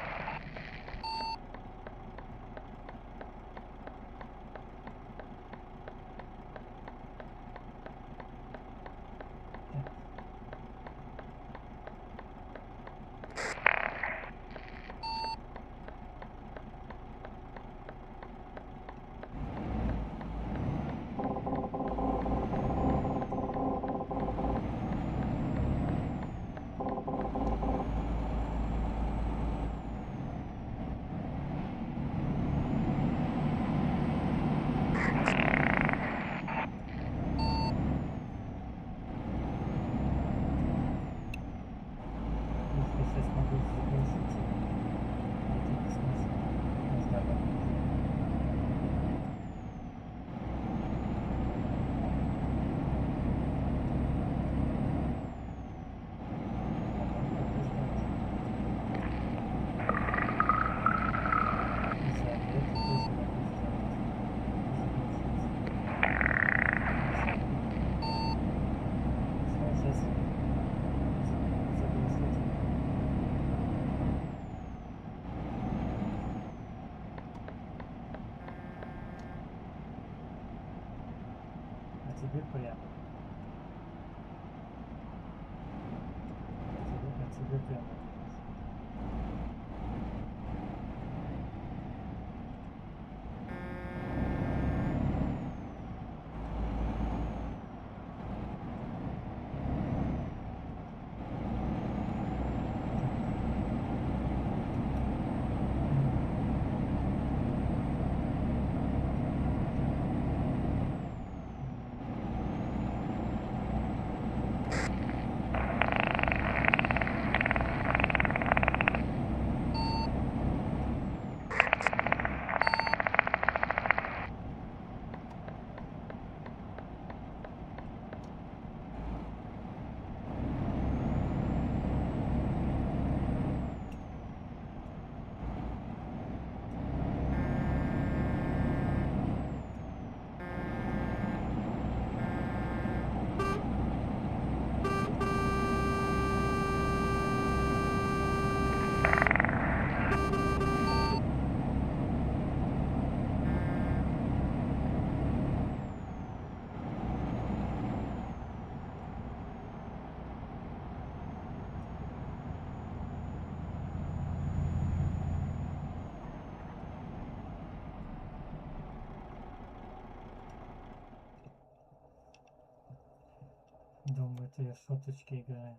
Speaker 1: Если сейчас могу забросить, это смысл разговаривать. А тебе прямо. А тебе прямо. Думаю, это я соточки играю.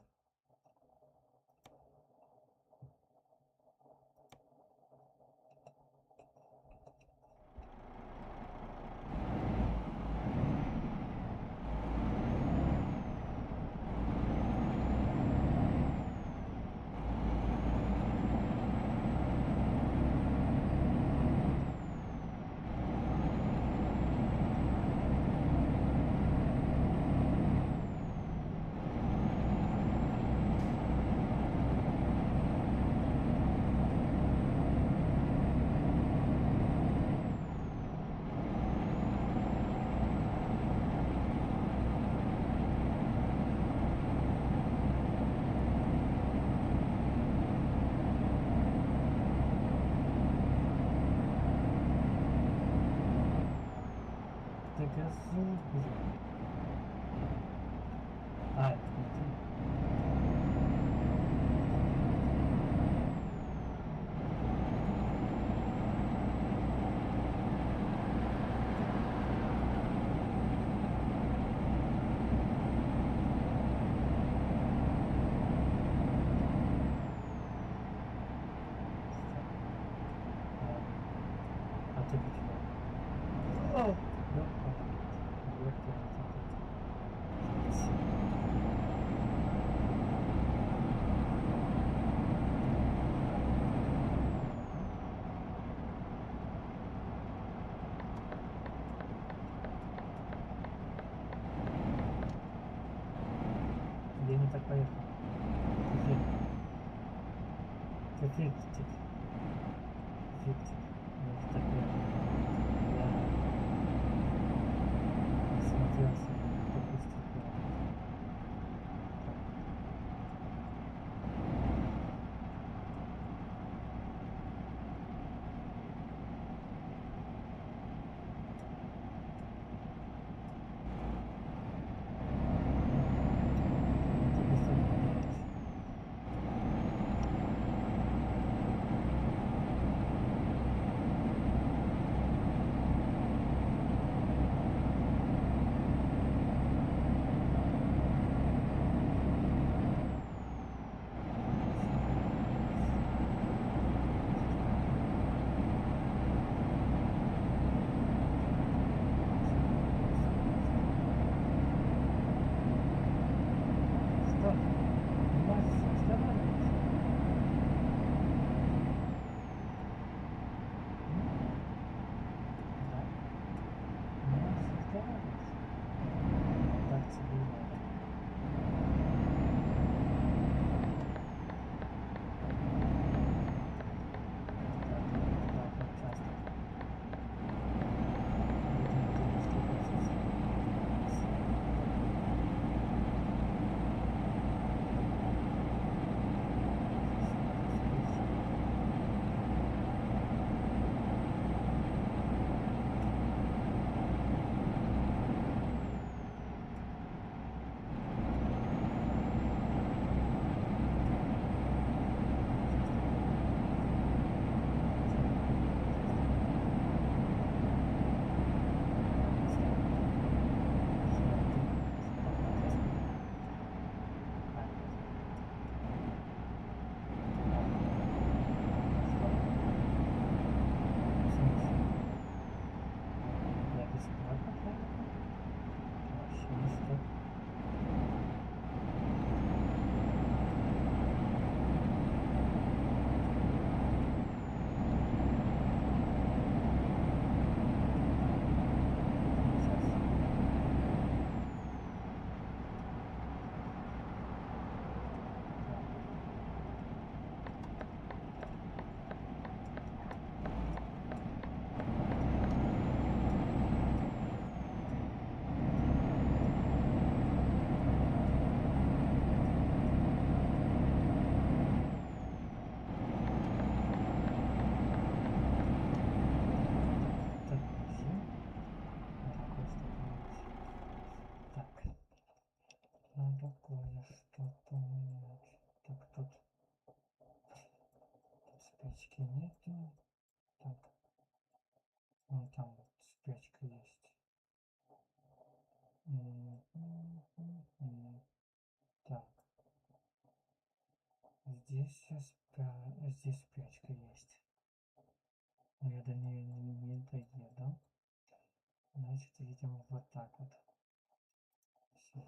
Speaker 1: как раз службу. А, это не ты. А ты почему? О! Ну, вот я не так поехал. Эффектик. Эффектик. Я не так поехал. Я смотрелся, допустим, Стоп! Макс, останавливайся! Да? Макс, останавливайся! Так тебе и надо. Так, вот часто. Видимо, ты не стукался. Я бесплатно проехал? Вообще не стоп. Так, надо кое-что поменять. Так, тут спички нету. Так, ну там вот спичка есть. Так, здесь спичка есть. Но я до нее не доеду. Значит, видимо, вот так вот. Всё.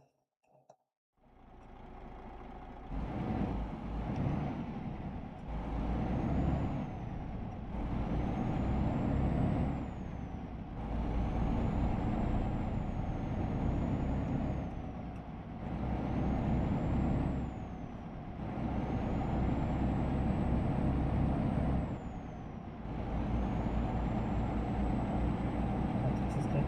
Speaker 1: А ты что, стоишь?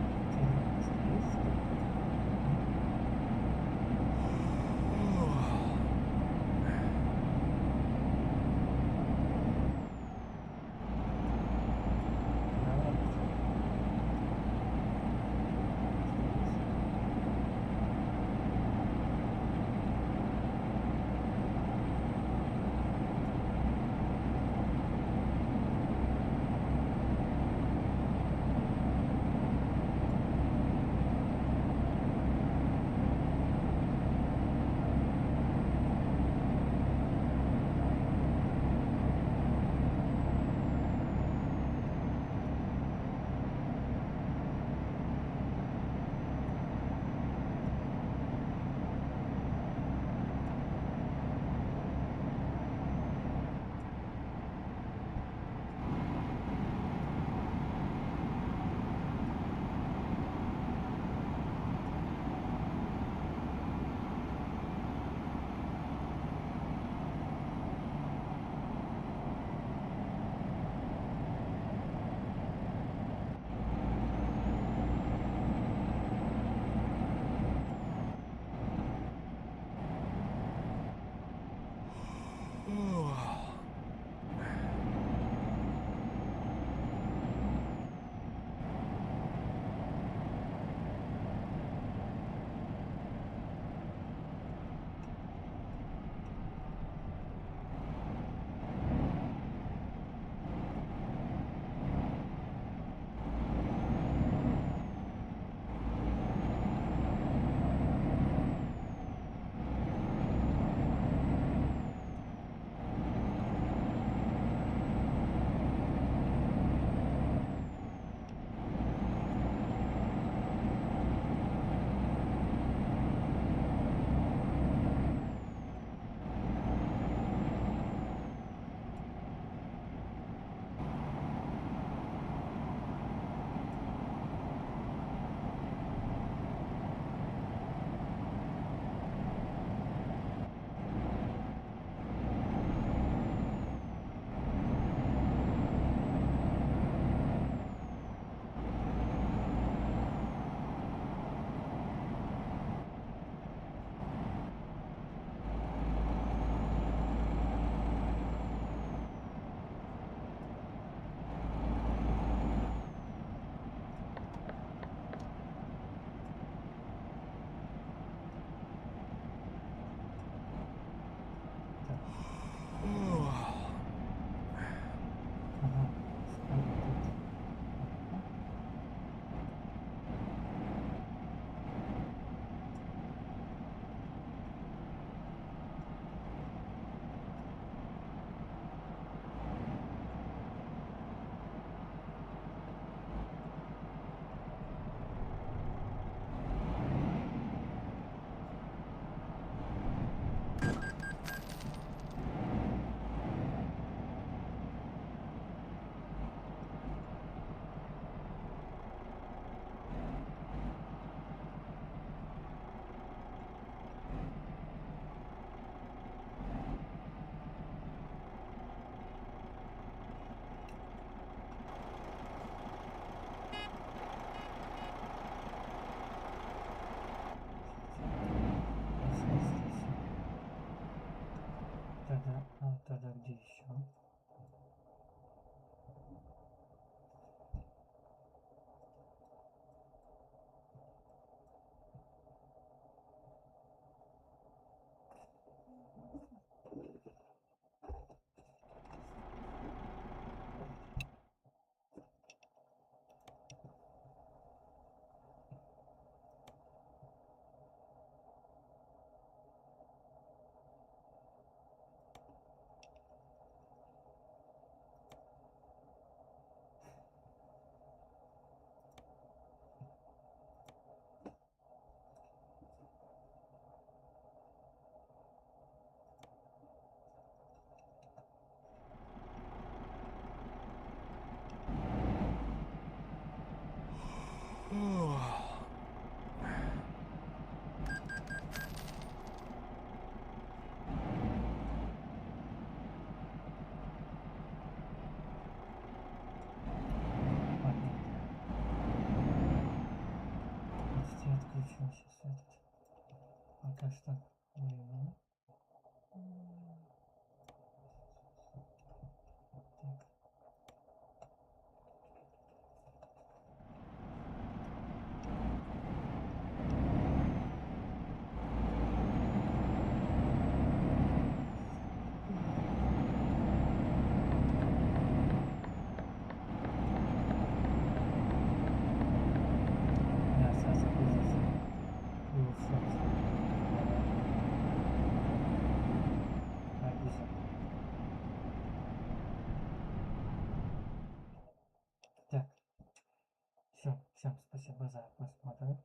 Speaker 1: Всем спасибо за просмотр.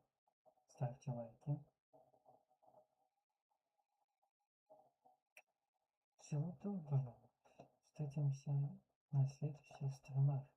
Speaker 1: Ставьте лайки. Всего доброго. Встретимся на следующих стримах.